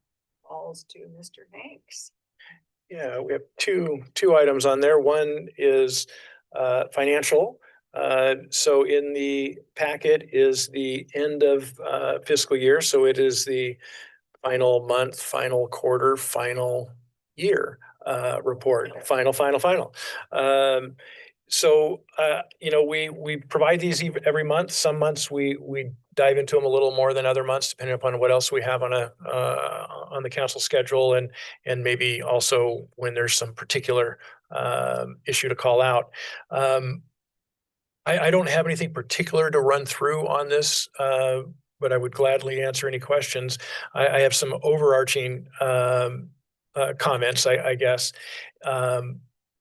falls to Mr. Hanks. Yeah, we have two items on there. One is financial. So in the packet is the end of fiscal year. So it is the final month, final quarter, final year report, final. So, we provide these every month. Some months we dive into them a little more than other months, depending upon what else we have on the council schedule, and maybe also when there's some particular issue to call out. I don't have anything particular to run through on this, but I would gladly answer any questions. I have some overarching comments, I guess.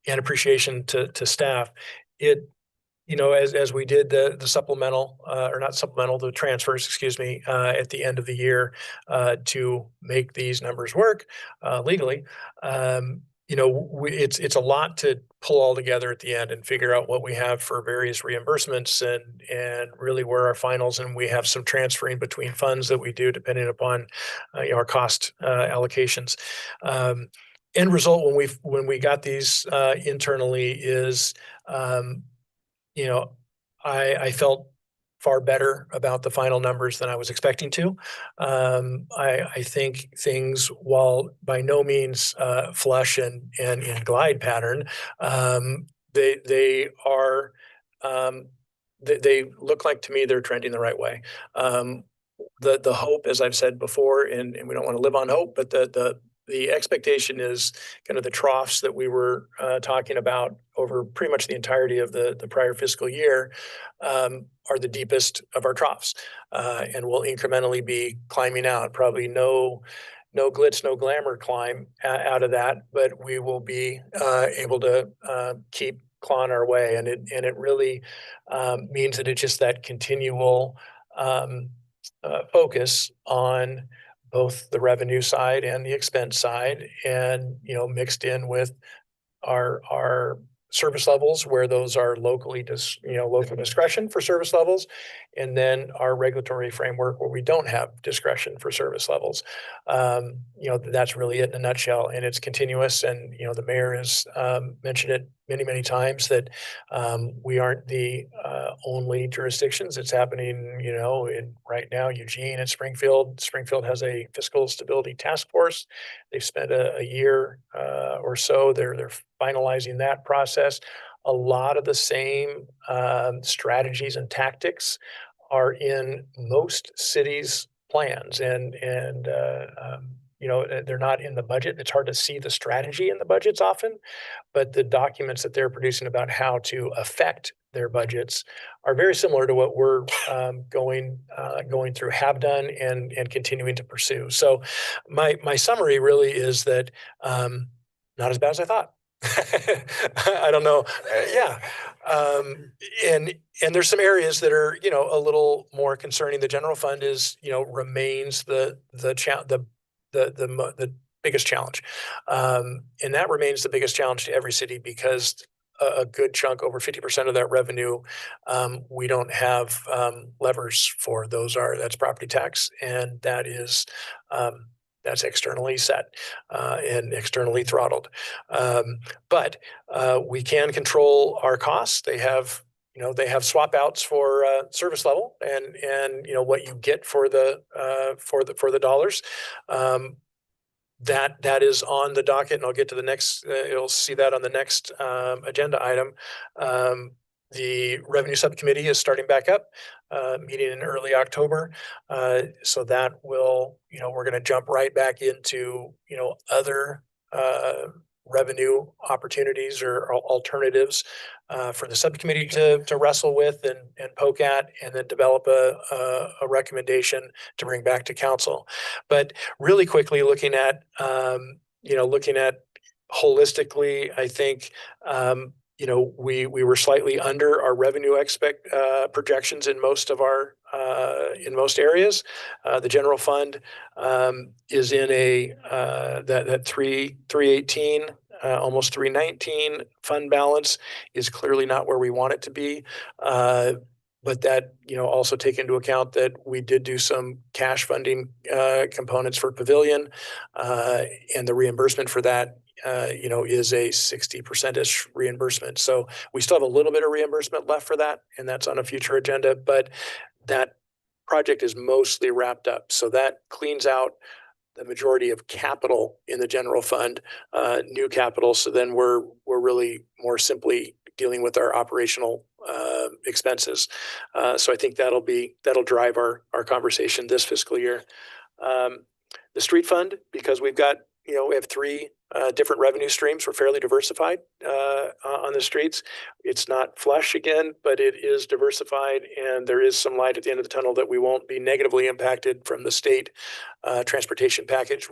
and appreciation to staff. It, you know, as we did the supplemental, or not supplemental, the transfers, excuse me, at the end of the year, to make these numbers work, legally, you know, it's a lot to pull all together at the end and figure out what we have for various reimbursements and really where our finals, and we have some transferring between funds that we do depending upon, you know, our cost, allocations. End result when we got these, internally is, you know, I felt far better about the final numbers than I was expecting to. I think things, while by no means flush and in glide pattern, they are, they look like to me they're trending the right way. The hope, as I've said before, and we don't want to live on hope, but the expectation is kind of the troughs that we were talking about over pretty much the entirety of the prior fiscal year, are the deepest of our troughs, and will incrementally be climbing out. Probably no glitz, no glamour climb out of that, but we will be able to keep clawing our way, and it really means that it's just that continual focus on both the revenue side and the expense side, and, you know, mixed in with our service levels where those are locally local discretion for service levels, and then our regulatory framework where we don't have discretion for service levels. You know, that's really it in a nutshell, and it's continuous. And, you know, the mayor has mentioned it many times that we aren't the only jurisdictions. It's happening, you know, in right now, Eugene and Springfield. Springfield has a fiscal stability task force. They've spent a year or so. They're finalizing that process. A lot of the same strategies and tactics are in most cities' plans, and you know, they're not in the budget. It's hard to see the strategy in the budgets often, but the documents that they're producing about how to affect their budgets are very similar to what we're going through, have done, and continuing to pursue. So my summary really is that not as bad as I thought. I don't know. Yeah. And there's some areas that are, you know, a little more concerning. The general fund is, you know, remains the biggest challenge. And that remains the biggest challenge to every city because a good chunk, over 50% of that revenue, we don't have levers for. That's property tax, and that is that's externally set and externally throttled. But we can control our costs. They have swap outs for service level and you know what you get for the dollars. That is on the docket, and I'll get to the next. You'll see that on the next agenda item. The revenue subcommittee is starting back up, meeting in early October. So that will, you know, we're going to jump right back into, you know, other revenue opportunities or alternatives for the subcommittee to wrestle with and poke at, and then develop a recommendation to bring back to council. But really quickly, looking at holistically, I think, you know, we were slightly under our revenue projections in most areas. The general fund is in that 318, almost 319 fund balance is clearly not where we want it to be. But that, you know, also take into account that we did do some cash funding components for Pavilion, and the reimbursement for that, you know, is a 60%-ish reimbursement. So we still have a little bit of reimbursement left for that, and that's on a future agenda, but that project is mostly wrapped up. So that cleans out the majority of capital in the general fund, new capital. So then we're really more simply dealing with our operational expenses. So I think that'll drive our conversation this fiscal year. The street fund, because we have three different revenue streams. We're fairly diversified on the streets. It's not flush again, but it is diversified, and there is some light at the end of the tunnel that we won't be negatively impacted from the state transportation package.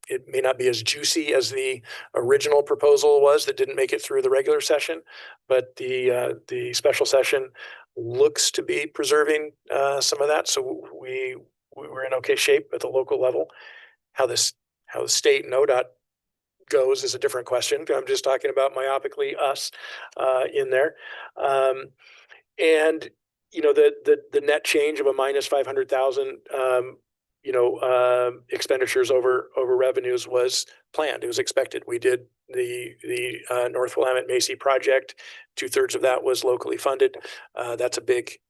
It may not be as juicy as the original proposal was that didn't make it through the regular session, but the special session looks to be preserving some of that. So we're in okay shape at the local level. How the state and ODOT goes is a different question. I'm just talking about myopically us in there. And you know, the net change of a minus 500,000 expenditures over revenues was planned. It was expected. We did the North Willamette Macy project. 2/3 of that was locally funded. That's a big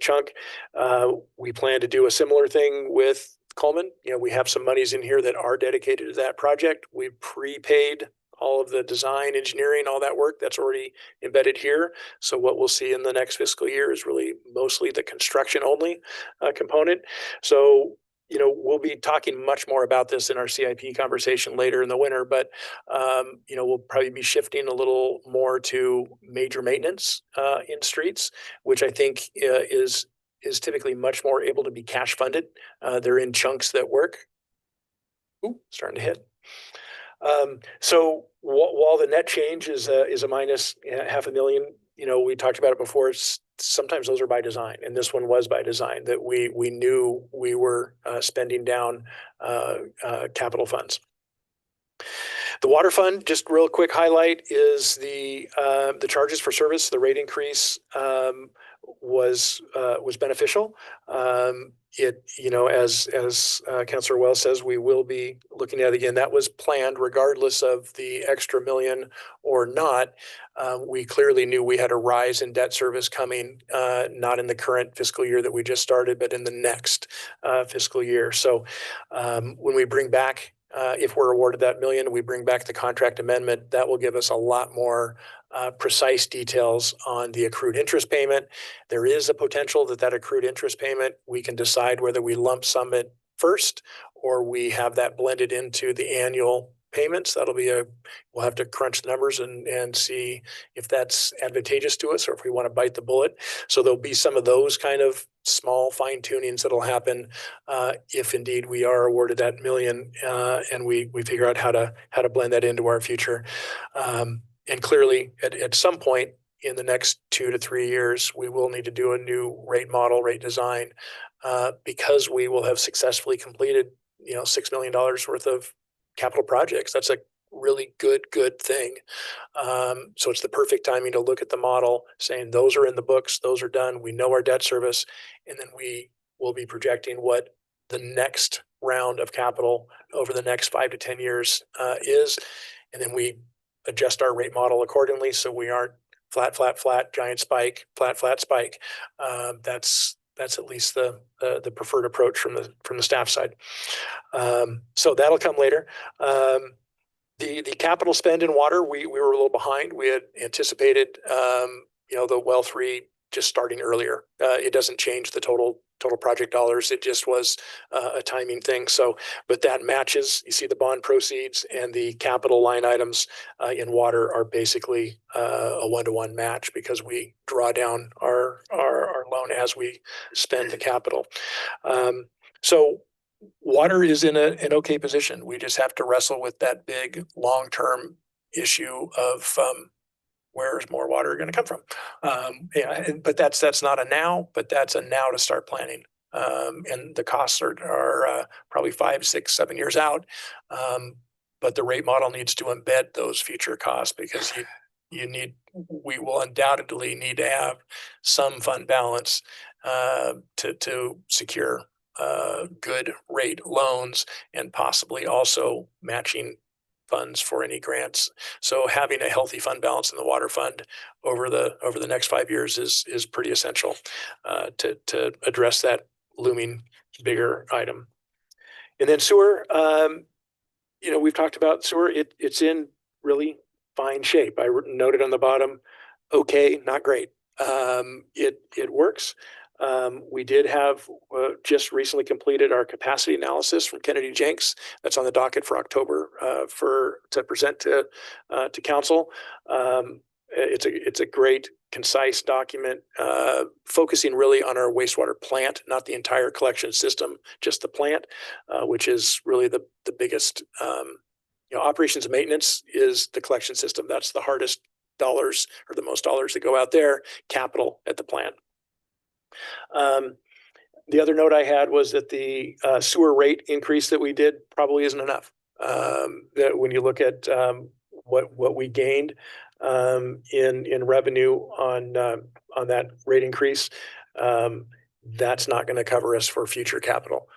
chunk. We plan to do a similar thing with Coleman. You know, we have some monies in here that are dedicated to that project. We prepaid all of the design, engineering, all that work that's already embedded here. So what we'll see in the next fiscal year is really mostly the construction only component. So, you know, we'll be talking much more about this in our CIP conversation later in the winter, but, you know, we'll probably be shifting a little more to major maintenance in streets, which I think is typically much more able to be cash funded. They're in chunks that work. Ooh, starting to hit. So while the net change is a minus $500,000, you know, we talked about it before. Sometimes those are by design, and this one was by design, that we knew we were spending down capital funds. The water fund, just real quick highlight, is the charges for service. The rate increase was beneficial. It, you know, as Councilor Wells says, we will be looking at it again. That was planned regardless of the extra million or not. We clearly knew we had a rise in debt service coming, not in the current fiscal year that we just started, but in the next fiscal year. So when we bring back, if we're awarded that million, we bring back the contract amendment, that will give us a lot more precise details on the accrued interest payment. There is a potential that accrued interest payment, we can decide whether we lump sum it first or we have that blended into the annual payments. We'll have to crunch the numbers and see if that's advantageous to us or if we want to bite the bullet. So there'll be some of those kind of small fine tunings that'll happen if indeed we are awarded that million and we figure out how to blend that into our future. And clearly at some point in the next 2 to 3 years, we will need to do a new rate model, rate design, because we will have successfully completed, you know, $6 million worth of capital projects. That's a really good thing. So it's the perfect timing to look at the model, saying those are in the books, those are done. We know our debt service, and then we will be projecting what the next round of capital over the next 5 to 10 years is. And then we adjust our rate model accordingly. So we aren't flat, giant spike, flat, spike. That's at least the preferred approach from the staff side. So that'll come later. The capital spend in water, we were a little behind. We had anticipated, you know, the well 3 just starting earlier. It doesn't change the total project dollars. It just was a timing thing. So, but that matches. You see the bond proceeds and the capital line items in water are basically a 1-to-1 match because we draw down our loan as we spend the capital. So water is in an okay position. We just have to wrestle with that big long-term issue of where's more water going to come from? But that's not a now, but that's a now to start planning. And the costs are probably 5, 6, 7 years out. But the rate model needs to embed those future costs because we will undoubtedly need to have some fund balance to secure good rate loans and possibly also matching funds for any grants. So having a healthy fund balance in the water fund over the next 5 years is pretty essential to address that looming bigger item. And then sewer, you know, we've talked about sewer. It's in really fine shape. I noted on the bottom, okay, not great. It works. We did have just recently completed our capacity analysis from Kennedy Jenks. That's on the docket for October to present to council. It's a great, concise document focusing really on our wastewater plant, not the entire collection system, just the plant, which is really the biggest. Operations and maintenance is the collection system. That's the hardest dollars or the most dollars that go out there. Capital at the plant. The other note I had was that the sewer rate increase that we did probably isn't enough. That when you look at what we gained in revenue on that rate increase, that's not going to cover us for future capital.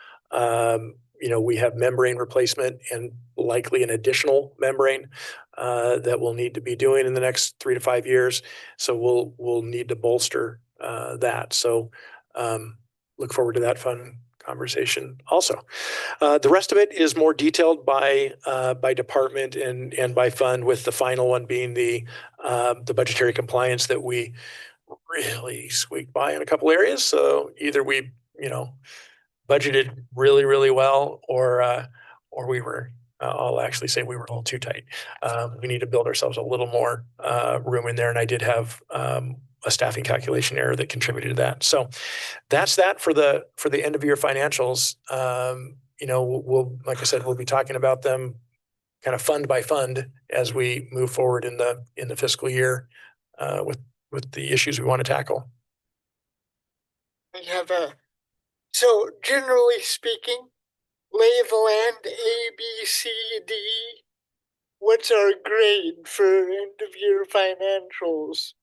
We have membrane replacement and likely an additional membrane that we'll need to be doing in the next 3 to 5 years. So we'll need to bolster that. So look forward to that fun conversation also. The rest of it is more detailed by department and by fund, with the final one being the budgetary compliance that we really squeaked by in a couple areas. So either we, budgeted really, really well, or we were, I'll actually say we were a little too tight. We need to build ourselves a little more room in there. And I did have a staffing calculation error that contributed to that. So that's that for the end of year financials. We'll, like I said, we'll be talking about them kind of fund by fund as we move forward in the fiscal year with the issues we want to tackle. We have so generally speaking, lay of the land A, B, C, D. What's our grade for end of year financials?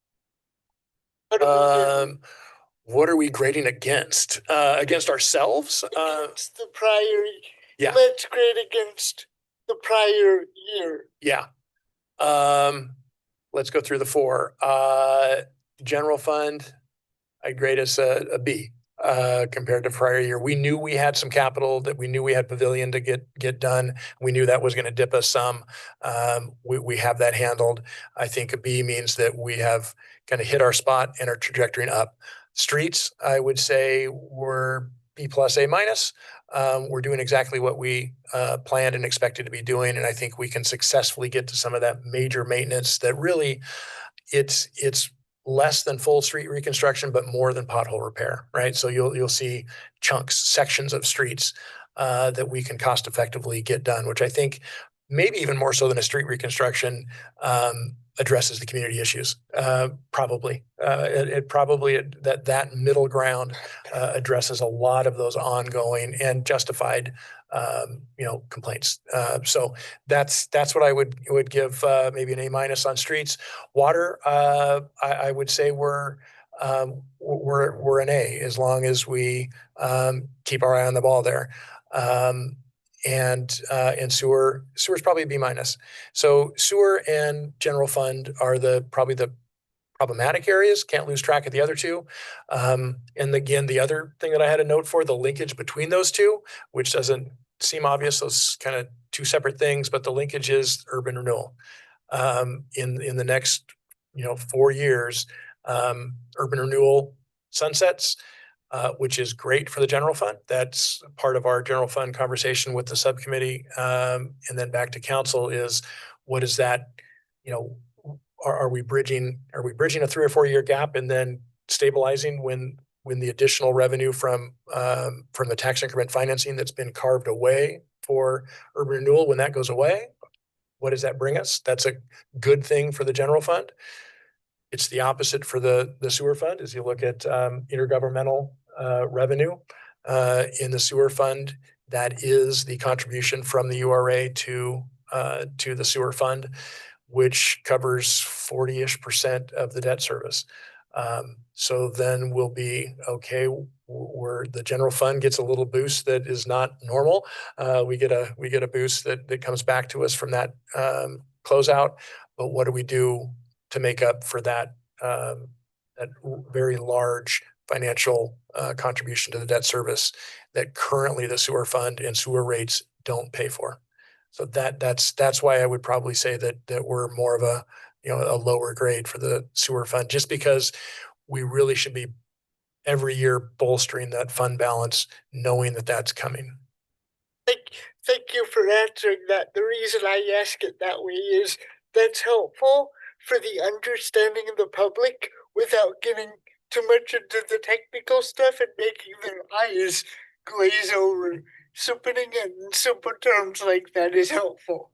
What are we grading against? Against ourselves? Against the prior. Yeah. Let's grade against the prior year. Yeah. Let's go through the 4. General fund, I grade us a B compared to prior year. We knew we had some capital, that we knew we had pavilion to get done. We knew that was going to dip us some. We have that handled. I think a B means that we have kind of hit our spot and are trajectorying up. Streets, I would say we're B plus A minus. We're doing exactly what we planned and expected to be doing. And I think we can successfully get to some of that major maintenance that really it's less than full street reconstruction, but more than pothole repair, right? So you'll see chunks, sections of streets that we can cost effectively get done, which I think maybe even more so than a street reconstruction addresses the community issues. Probably that middle ground addresses a lot of those ongoing and justified complaints. So that's what I would give maybe an A minus on streets. Water, I would say we're an A, as long as we keep our eye on the ball there. And sewer's probably a B minus. So sewer and general fund are probably the problematic areas. Can't lose track of the other two. And again, the other thing that I had a note for, the linkage between those two, which doesn't seem obvious, those kind of two separate things, but the linkage is urban renewal. In the next 4 years, urban renewal sunsets, which is great for the general fund. That's part of our general fund conversation with the subcommittee. And then back to council is, what is that, are we bridging a 3 or 4 year gap and then stabilizing when the additional revenue from the tax increment financing that's been carved away for urban renewal, when that goes away, what does that bring us? That's a good thing for the general fund. It's the opposite for the sewer fund. As you look at intergovernmental revenue in the sewer fund, that is the contribution from the URA to the sewer fund, which covers 40-ish% of the debt service. So then we'll be okay, where the general fund gets a little boost that is not normal. We get a boost that comes back to us from that closeout. But what do we do to make up for that very large financial contribution to the debt service that currently the sewer fund and sewer rates don't pay for? So that's why I would probably say that we're more of a lower grade for the sewer fund, just because we really should be every year bolstering that fund balance, knowing that that's coming. Thank you for answering that. The reason I ask it that way is that's helpful for the understanding of the public without getting too much into the technical stuff and making their eyes glaze over. So putting it in simple terms like that is helpful.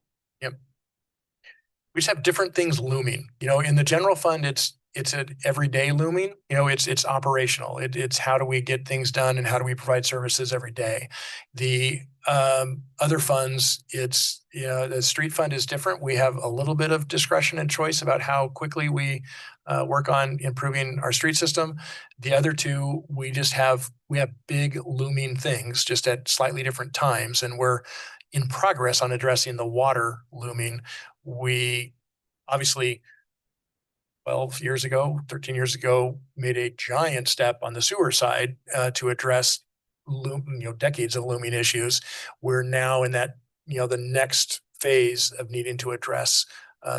We just have different things looming. In the general fund, it's an everyday looming. It's operational. It's how do we get things done and how do we provide services every day. The other funds, the street fund is different. We have a little bit of discretion and choice about how quickly we work on improving our street system. The other two, we have big looming things just at slightly different times, and we're in progress on addressing the water looming. We obviously 13 years ago, made a giant step on the sewer side to address decades of looming issues. We're now in that, the next phase of needing to address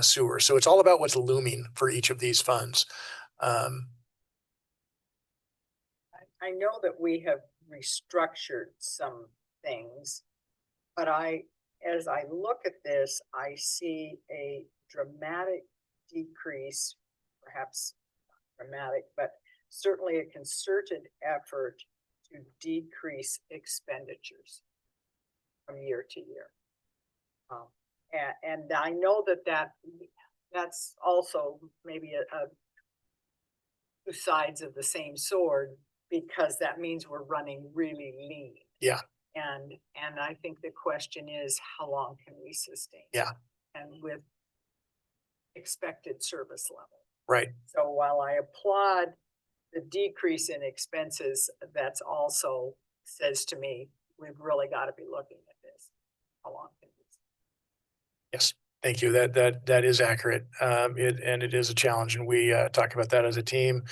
sewer. So it's all about what's looming for each of these funds. I know that we have restructured some things, but as I look at this, I see a dramatic decrease, perhaps not dramatic, but certainly a concerted effort to decrease expenditures from year to year. And I know that's also maybe two sides of the same sword, because that means we're running really lean. Yeah. And I think the question is, how long can we sustain? Yeah. And with expected service level. Right. So while I applaud the decrease in expenses, that's also says to me, we've really got to be looking at this. How long can we? Yes. Thank you. That is accurate. It is a challenge, and we talk about that as a team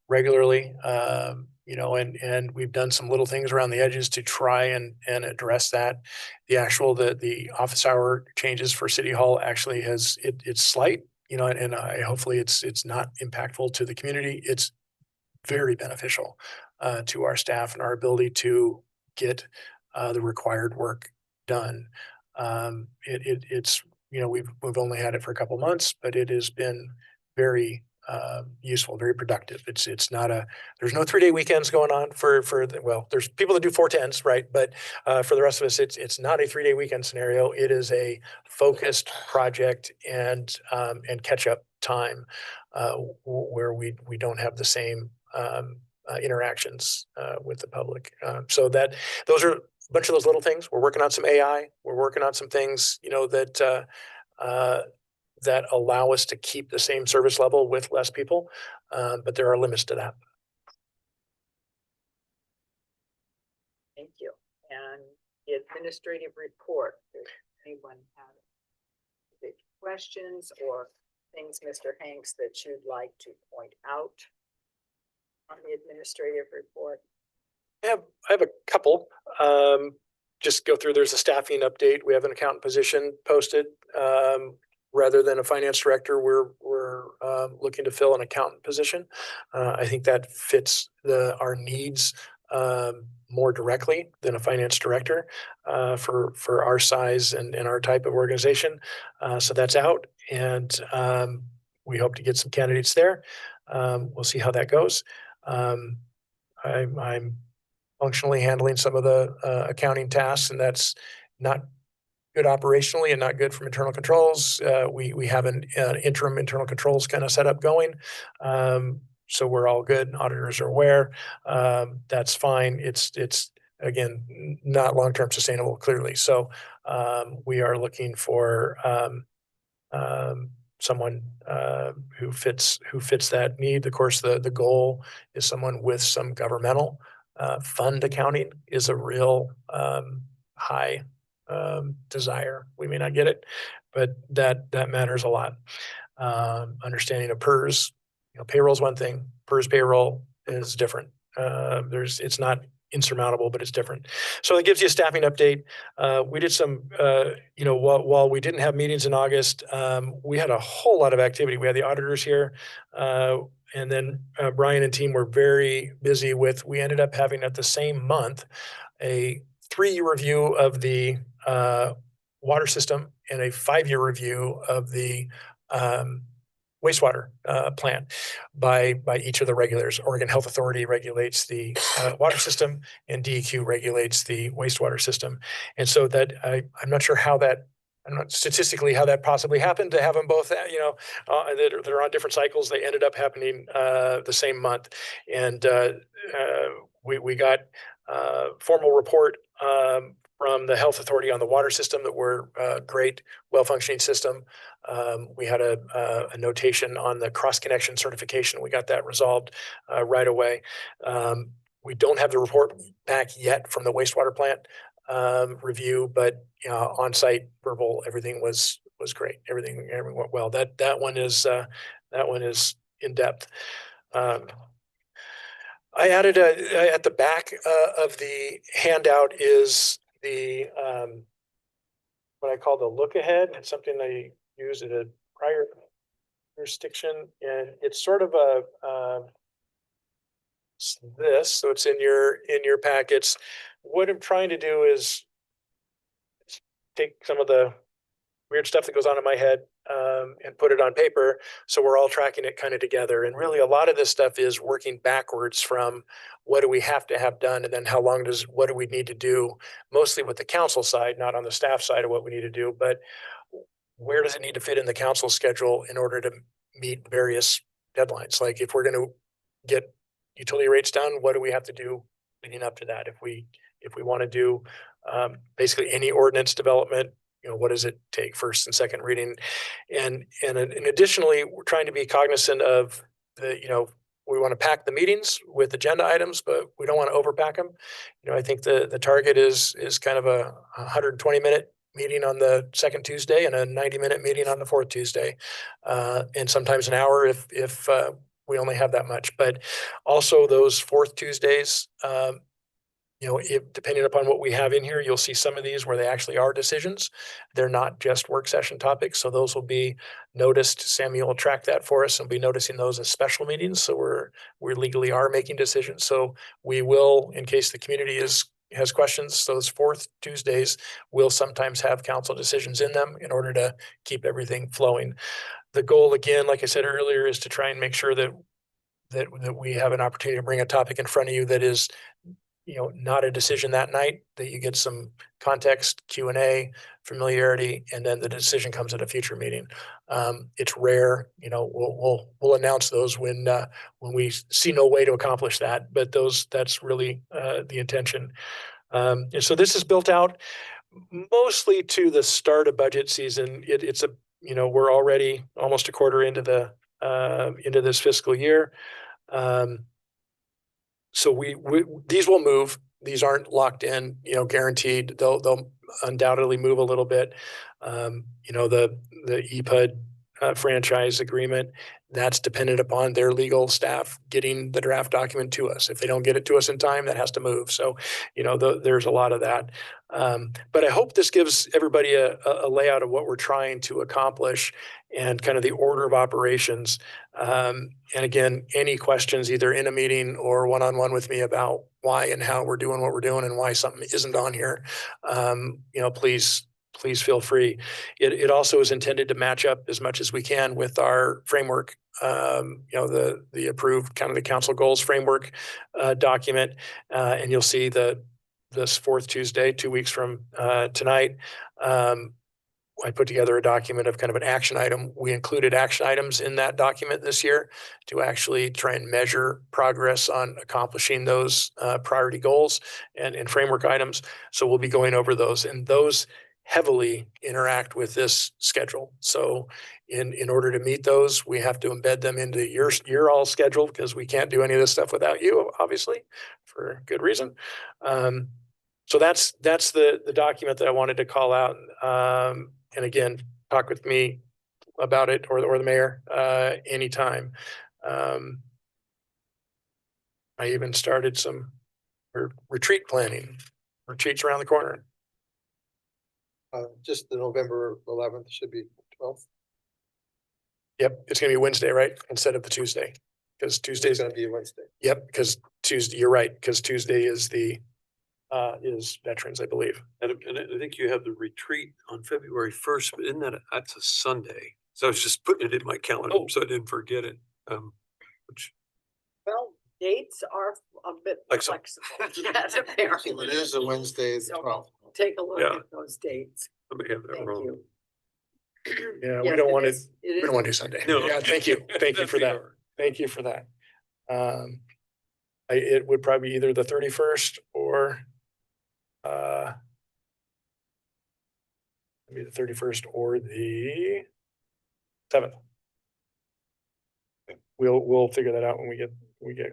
regularly. And we've done some little things around the edges to try and address that. The office hour changes for City Hall actually it's slight, and hopefully it's not impactful to the community. It's very beneficial to our staff and our ability to get the required work done. It's we've only had it for a couple months, but it has been very useful, very productive. It's not there's no 3-day weekends going on there's people that do 410s, right? But for the rest of us, it's not a 3-day weekend scenario. It is a focused project and catch up time where we don't have the same interactions with the public. So those are a bunch of those little things. We're working on some AI. We're working on some things, that allow us to keep the same service level with less people. But there are limits to that. Thank you. And the administrative report, does anyone have big questions or things, Mr. Hanks, that you'd like to point out on the administrative report? I have a couple. Just go through, there's a staffing update. We have an accountant position posted. Rather than a finance director, we're looking to fill an accountant position. I think that fits our needs more directly than a finance director for our size and our type of organization. So that's out, and we hope to get some candidates there. We'll see how that goes. I'm functionally handling some of the accounting tasks, and that's not good operationally and not good from internal controls. We have an interim internal controls kind of setup going. So we're all good. Auditors are aware. That's fine. It's again, not long-term sustainable, clearly. So we are looking for someone who fits that need. Of course, the goal is someone with some governmental fund accounting is a real high desire. We may not get it, but that matters a lot. Understanding of PERS, payroll is one thing. PERS payroll is different. It's not insurmountable, but it's different. So it gives you a staffing update. We did some, while we didn't have meetings in August, we had a whole lot of activity. We had the auditors here. And then Brian and team were very busy we ended up having at the same month, a 3-year review of the water system and a 5-year review of the wastewater plant by each of the regulators. Oregon Health Authority regulates the water system, and DEQ regulates the wastewater system. And so that I'm not sure how that. I'm not statistically how that possibly happened to have them both, they're on different cycles. They ended up happening the same month. And we got a formal report from the health authority on the water system that we're a great, well-functioning system. We had a notation on the cross-connection certification. We got that resolved right away. We don't have the report back yet from the wastewater plant review, but on-site verbal, everything was great. Everything went well. That one is in depth. I added at the back of the handout is the what I call the look ahead. It's something I used at a prior jurisdiction, and it's sort of this. So it's in your packets. What I'm trying to do is take some of the weird stuff that goes on in my head and put it on paper, so we're all tracking it kind of together. And really, a lot of this stuff is working backwards from what do we have to have done, and then what do we need to do, mostly with the council side, not on the staff side of what we need to do, but where does it need to fit in the council schedule in order to meet various deadlines? Like if we're going to get utility rates done, what do we have to do leading up to that? If we want to do basically any ordinance development, what does it take, first and second reading? And additionally, we're trying to be cognizant of we want to pack the meetings with agenda items, but we don't want to overpack them. I think the target is kind of a 120-minute meeting on the second Tuesday and a 90-minute meeting on the fourth Tuesday, and sometimes an hour if we only have that much. But also those fourth Tuesdays, depending upon what we have in here, you'll see some of these where they actually are decisions. They're not just work session topics. So those will be noticed. Samuel will track that for us and be noticing those as special meetings. So we legally are making decisions. So we will, in case the community has questions, those fourth Tuesdays will sometimes have council decisions in them in order to keep everything flowing. The goal, again, like I said earlier, is to try and make sure that we have an opportunity to bring a topic in front of you that is not a decision that night, that you get some context, Q&A, familiarity, and then the decision comes at a future meeting. It's rare, we'll announce those when we see no way to accomplish that, but that's really the intention. And so this is built out mostly to the start of budget season. We're already almost a quarter into this fiscal year. So these will move. These aren't locked in, guaranteed. They'll undoubtedly move a little bit. The EPUD franchise agreement, that's dependent upon their legal staff getting the draft document to us. If they don't get it to us in time, that has to move. So, there's a lot of that. But I hope this gives everybody a layout of what we're trying to accomplish and kind of the order of operations. And again, any questions either in a meeting or one-on-one with me about why and how we're doing what we're doing and why something isn't on here, please feel free. It also is intended to match up as much as we can with our framework, the approved kind of the council goals framework document. And you'll see this fourth Tuesday, 2 weeks from tonight, I put together a document of kind of an action item. We included action items in that document this year to actually try and measure progress on accomplishing those priority goals and framework items. So we'll be going over those, and those heavily interact with this schedule. So in order to meet those, we have to embed them into your all schedule, because we can't do any of this stuff without you, obviously, for good reason. So that's the document that I wanted to call out. And again, talk with me about it or the mayor anytime. I even started some Or retreat planning, retreats around the corner. Just the November 11th should be 12th. Yep, it's gonna be Wednesday, right? Instead of the Tuesday. Because It's Tuesday's, gonna be Wednesday. yep, because Tuesday, you're right, because Tuesday is is Veterans, I believe. And I think you have the retreat on February 1st, but that's a Sunday. So I was just putting it in my calendar, Oh. so I didn't forget it. Which, Well, dates are a bit Flexible. flexible. Yes, apparently. It is a Wednesday, the So 12th. we'll take a look Yeah. at those dates. I may have that Thank wrong. you. Yeah, Yes, we don't it want to, is. It we is don't want to do Sunday. No. Yeah, thank you. Thank you for that. Thank you for that. It would probably be either the 31st or maybe the 31st or the 7th. We'll figure that out when we get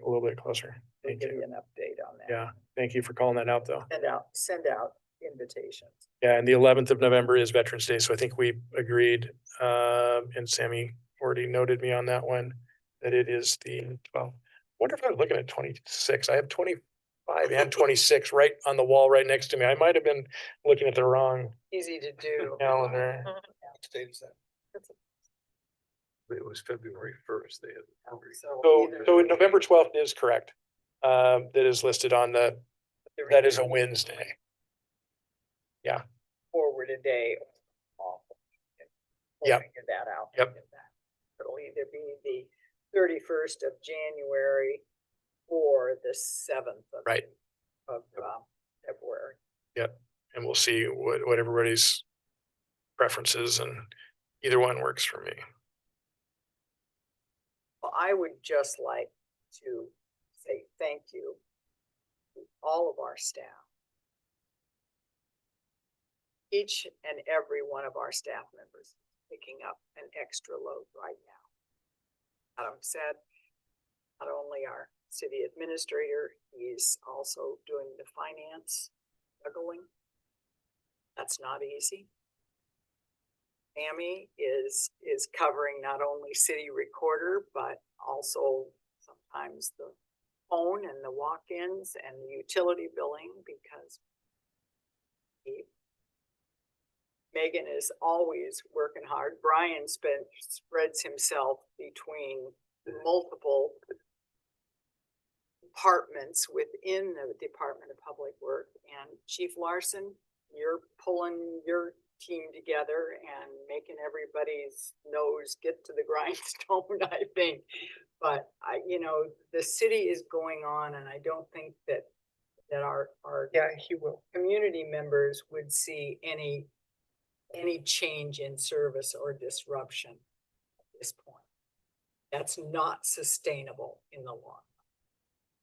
a little bit closer. We'll Thank give you you. an update on that. Yeah, thank you for calling that out, though. Send out invitations. Yeah, and the 11th of November is Veterans Day, so I think we agreed, and Sammy already noted me on that one, that it is the 12th. Wonder if I was looking at 26. I have 25 and 26 right on the wall right next to me. I might have been looking at the wrong Easy to do. calendar. What state is that? It was February 1st. They had. the retreat. So November 12th is correct. That is listed on that is a Wednesday. Forward a day. We'll Yep. Figure that out. Yep. It'll either be the 31st of January or the 7th of. Right. Of February. And we'll see what everybody's preferences, and either one works for me. Well, I would just like to say thank you to all of our staff. Each and every one of our staff members picking up an extra load right now. Adam said, not only our city administrator, he's also doing the finance juggling. That's not easy. Amy is covering not only city recorder, but also sometimes the phone and the walk-ins and the utility billing, because Megan is always working hard. Brian spreads himself between multiple departments within the Department of Public Work. And Chief Larson, you're pulling your team together and making everybody's nose get to the grindstone, I think. But the city is going on, and I don't think that our community members would see any change in service or disruption at this point. That's not sustainable in the long run.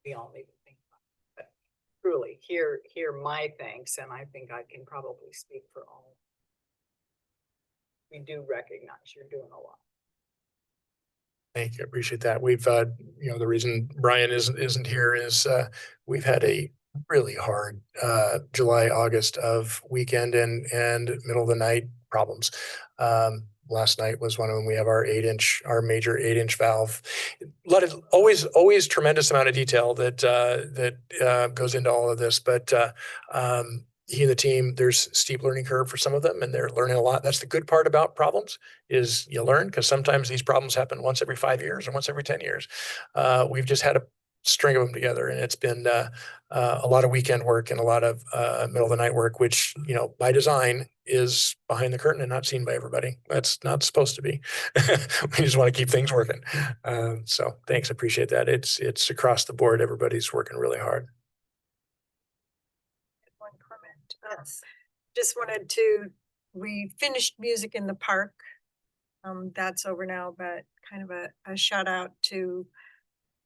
We all need to think about it. But truly, hear my thanks, and I think I can probably speak for all. We do recognize you're doing a lot. Thank you. I appreciate that. We've, the reason Brian isn't here is, we've had a really hard, July, August of weekend and middle of the night problems. Last night was one of them. We have our major 8-inch valve. Always tremendous amount of detail that goes into all of this, but, he and the team, there's steep learning curve for some of them, and they're learning a lot. That's the good part about problems, is you learn, because sometimes these problems happen once every 5 years or once every 10 years. We've just had a string of them together, and it's been a lot of weekend work and a lot of middle of the night work, which, by design is behind the curtain and not seen by everybody. That's not supposed to be. We just want to keep things working. So thanks, appreciate that. It's across the board. Everybody's working really hard. One comment. Just wanted to, we finished Music in the Park. That's over now, but kind of a shout out to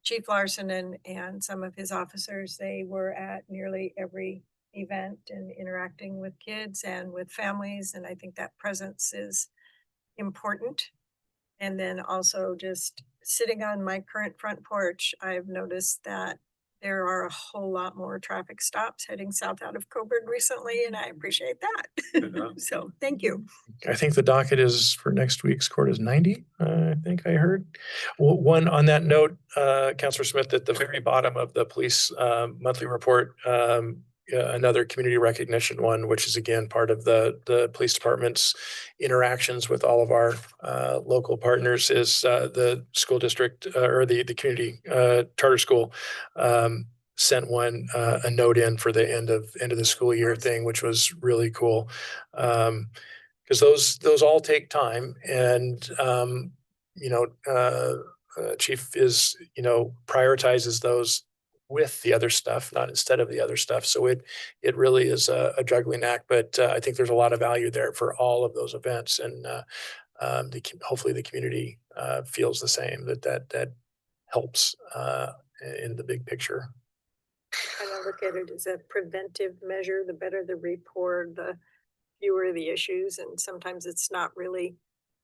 Chief Larson and some of his officers. They were at nearly every event and interacting with kids and with families. And I think that presence is important. And then also just sitting on my current front porch, I've noticed that there are a whole lot more traffic stops heading south out of Coburg recently, and I appreciate Good that. enough. So, thank you. I think the docket is for next week's court is 90, I think I heard. One on that note, Counselor Smith, at the very bottom of the police monthly report, another community recognition one, which is again part of the police department's interactions with all of our local partners, is the school district or the community charter school sent one a note in for the end of the school year thing, which was really cool. Because those all take time, and Chief is prioritizes those with the other stuff, not instead of the other stuff. So it really is a juggling act, but I think there's a lot of value there for all of those events, and hopefully the community feels the same, that helps in the big picture. Kind of look at it as a preventive measure. The better the report, the fewer the issues. And sometimes it's not really,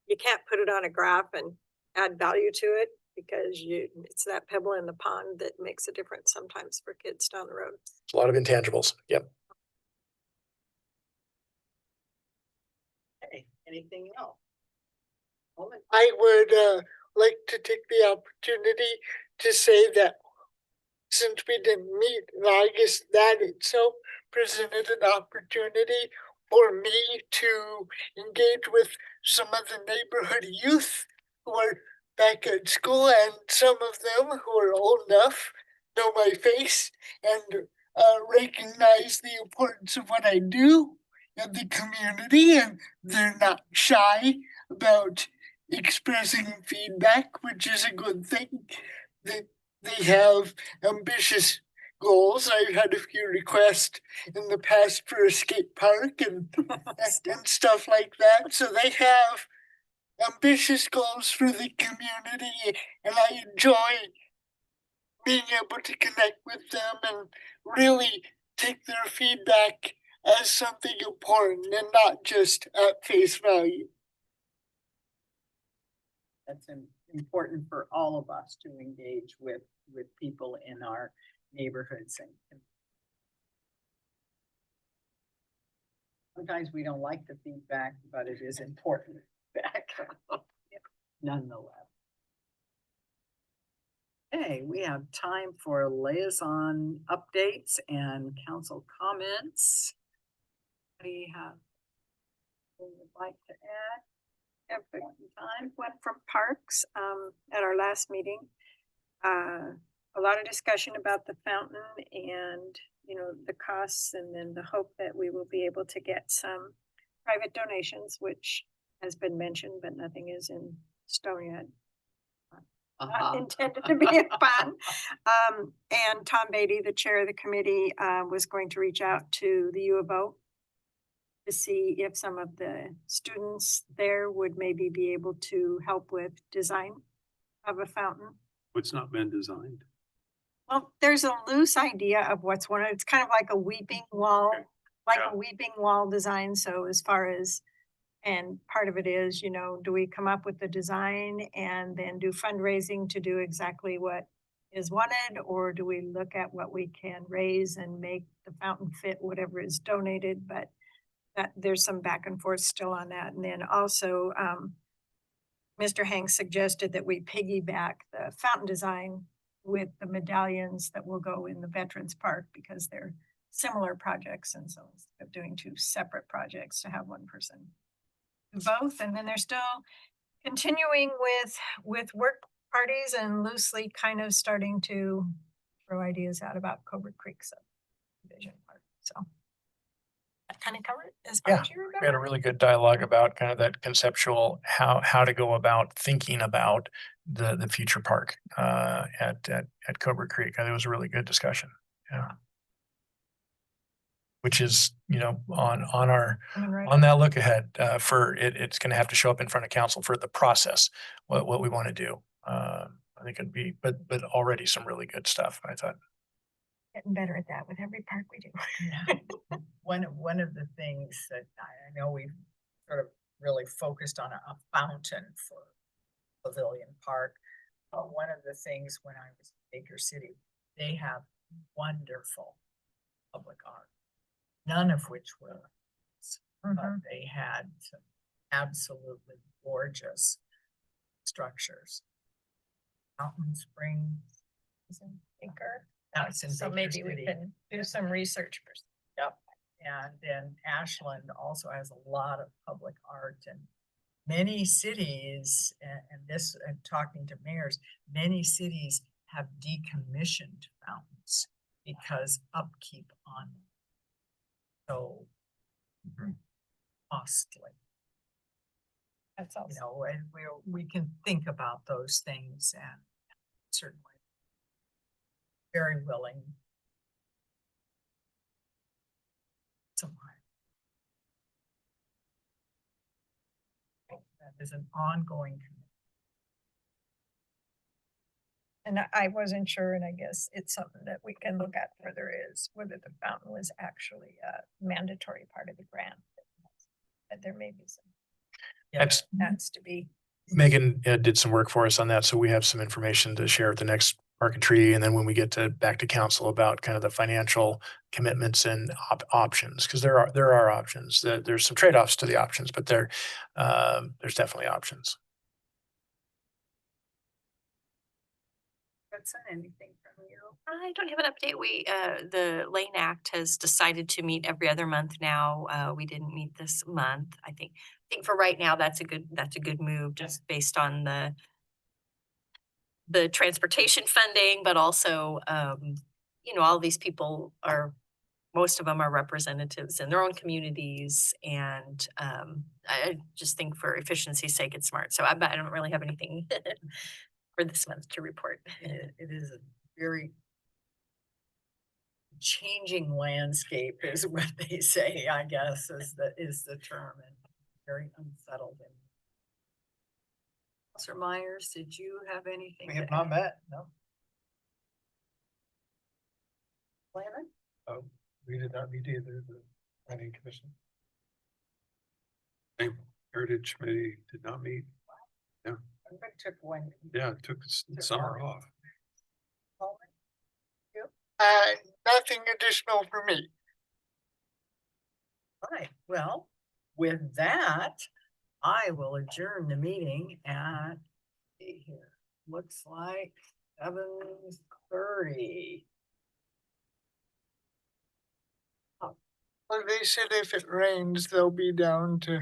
you can't put it on a graph and add value to it, because it's that pebble in the pond that makes a difference sometimes for kids down the road. A lot of intangibles. Yep. Okay, anything else? I would like to take the opportunity to say that since we didn't meet in August, that itself presented an opportunity for me to engage with some of the neighborhood youth who are back at school, and some of them who are old enough know my face and recognize the importance of what I do in the community, and they're not shy about expressing feedback, which is a good thing. They have ambitious goals. I've had a few requests in the past for a skate park and stuff like that. So they have ambitious goals for the community, and I enjoy being able to connect with them and really take their feedback as something important and not just at face value. That's important for all of us to engage with people in our neighborhoods, and sometimes we don't like the feedback, but it is important feedback nonetheless. Okay, we have time for liaison updates and council comments. What do you have? What would you like to add? Time went from parks at our last meeting. A lot of discussion about the fountain and the costs, and then the hope that we will be able to get some private donations, which has been mentioned, but nothing is in stone yet. Not intended to be fun. And Tom Beatty, the chair of the committee, was going to reach out to the U of O to see if some of the students there would maybe be able to help with design of a fountain. What's not been designed? Well, there's a loose idea of what's one. It's kind of like a weeping wall, Yeah. a weeping wall design. So as far as, and part of it is, do we come up with the design and then do fundraising to do exactly what is wanted, or do we look at what we can raise and make the fountain fit whatever is donated? But that there's some back and forth still on that. And then also, Mr. Hanks suggested that we piggyback the fountain design with the medallions that will go in the Veterans Park, because they're similar projects. And so instead of doing two separate projects, to have one person do both. And then they're still continuing with work parties and loosely kind of starting to throw ideas out about Coburg Creek subdivision park. So that kind of covered it as far Yeah, as you we had remember. a really good dialogue about kind of that conceptual, how to go about thinking about the future park at Coburg Creek. I think it was a really good discussion. Yeah. Which is, on our, on that look ahead for it, it's going to have to show up in front of council for the process, what we want to do. I think it'd be, but already some really good stuff, I thought. Getting better at that with every park we do. One of the things that I know we've sort of really focused on a fountain for Pavilion Park. One of the things when I was in Baker City, they have wonderful public art, none of which were, but they had some absolutely gorgeous structures. Mountain Springs. Is in Baker. That's in So Baker maybe we City. can do some research. Yep, and then Ashland also has a lot of public art and many cities, and this, and talking to mayors, many cities have decommissioned fountains because upkeep on them. So costly. That's You know, and we can think about those things and certainly very willing. Somewhere. That is an ongoing commitment. And I wasn't sure, and I guess it's something that we can look at further is whether the fountain was actually a mandatory part of the grant. That there may be some That's, has to be. Megan did some work for us on that, so we have some information to share at the next Park and Tree, and then when we get to back to council about kind of the financial commitments and options, because there are options. There's some trade-offs to the options, but there's definitely options. That's anything from you? I don't have an update. The Lane Act has decided to meet every other month now. We didn't meet this month. I think for right now, that's a good move, just based on the transportation funding, but also, all these people most of them are representatives in their own communities. And, I just think for efficiency's sake, it's smart. So I don't really have anything for this month to report. It is a very changing landscape is what they say, I guess, is the term, and very unsettled. Officer Myers, did you have anything? We have to not add? met, no. Planning? Oh, we did not meet either, the planning commission. Heritage Committee did not meet. Everybody took one. Yeah, it took the summer off. Nothing additional for me. Right, well, with that, I will adjourn the meeting at, see here, looks like 7:30. Well, they said if it rains, they'll be down to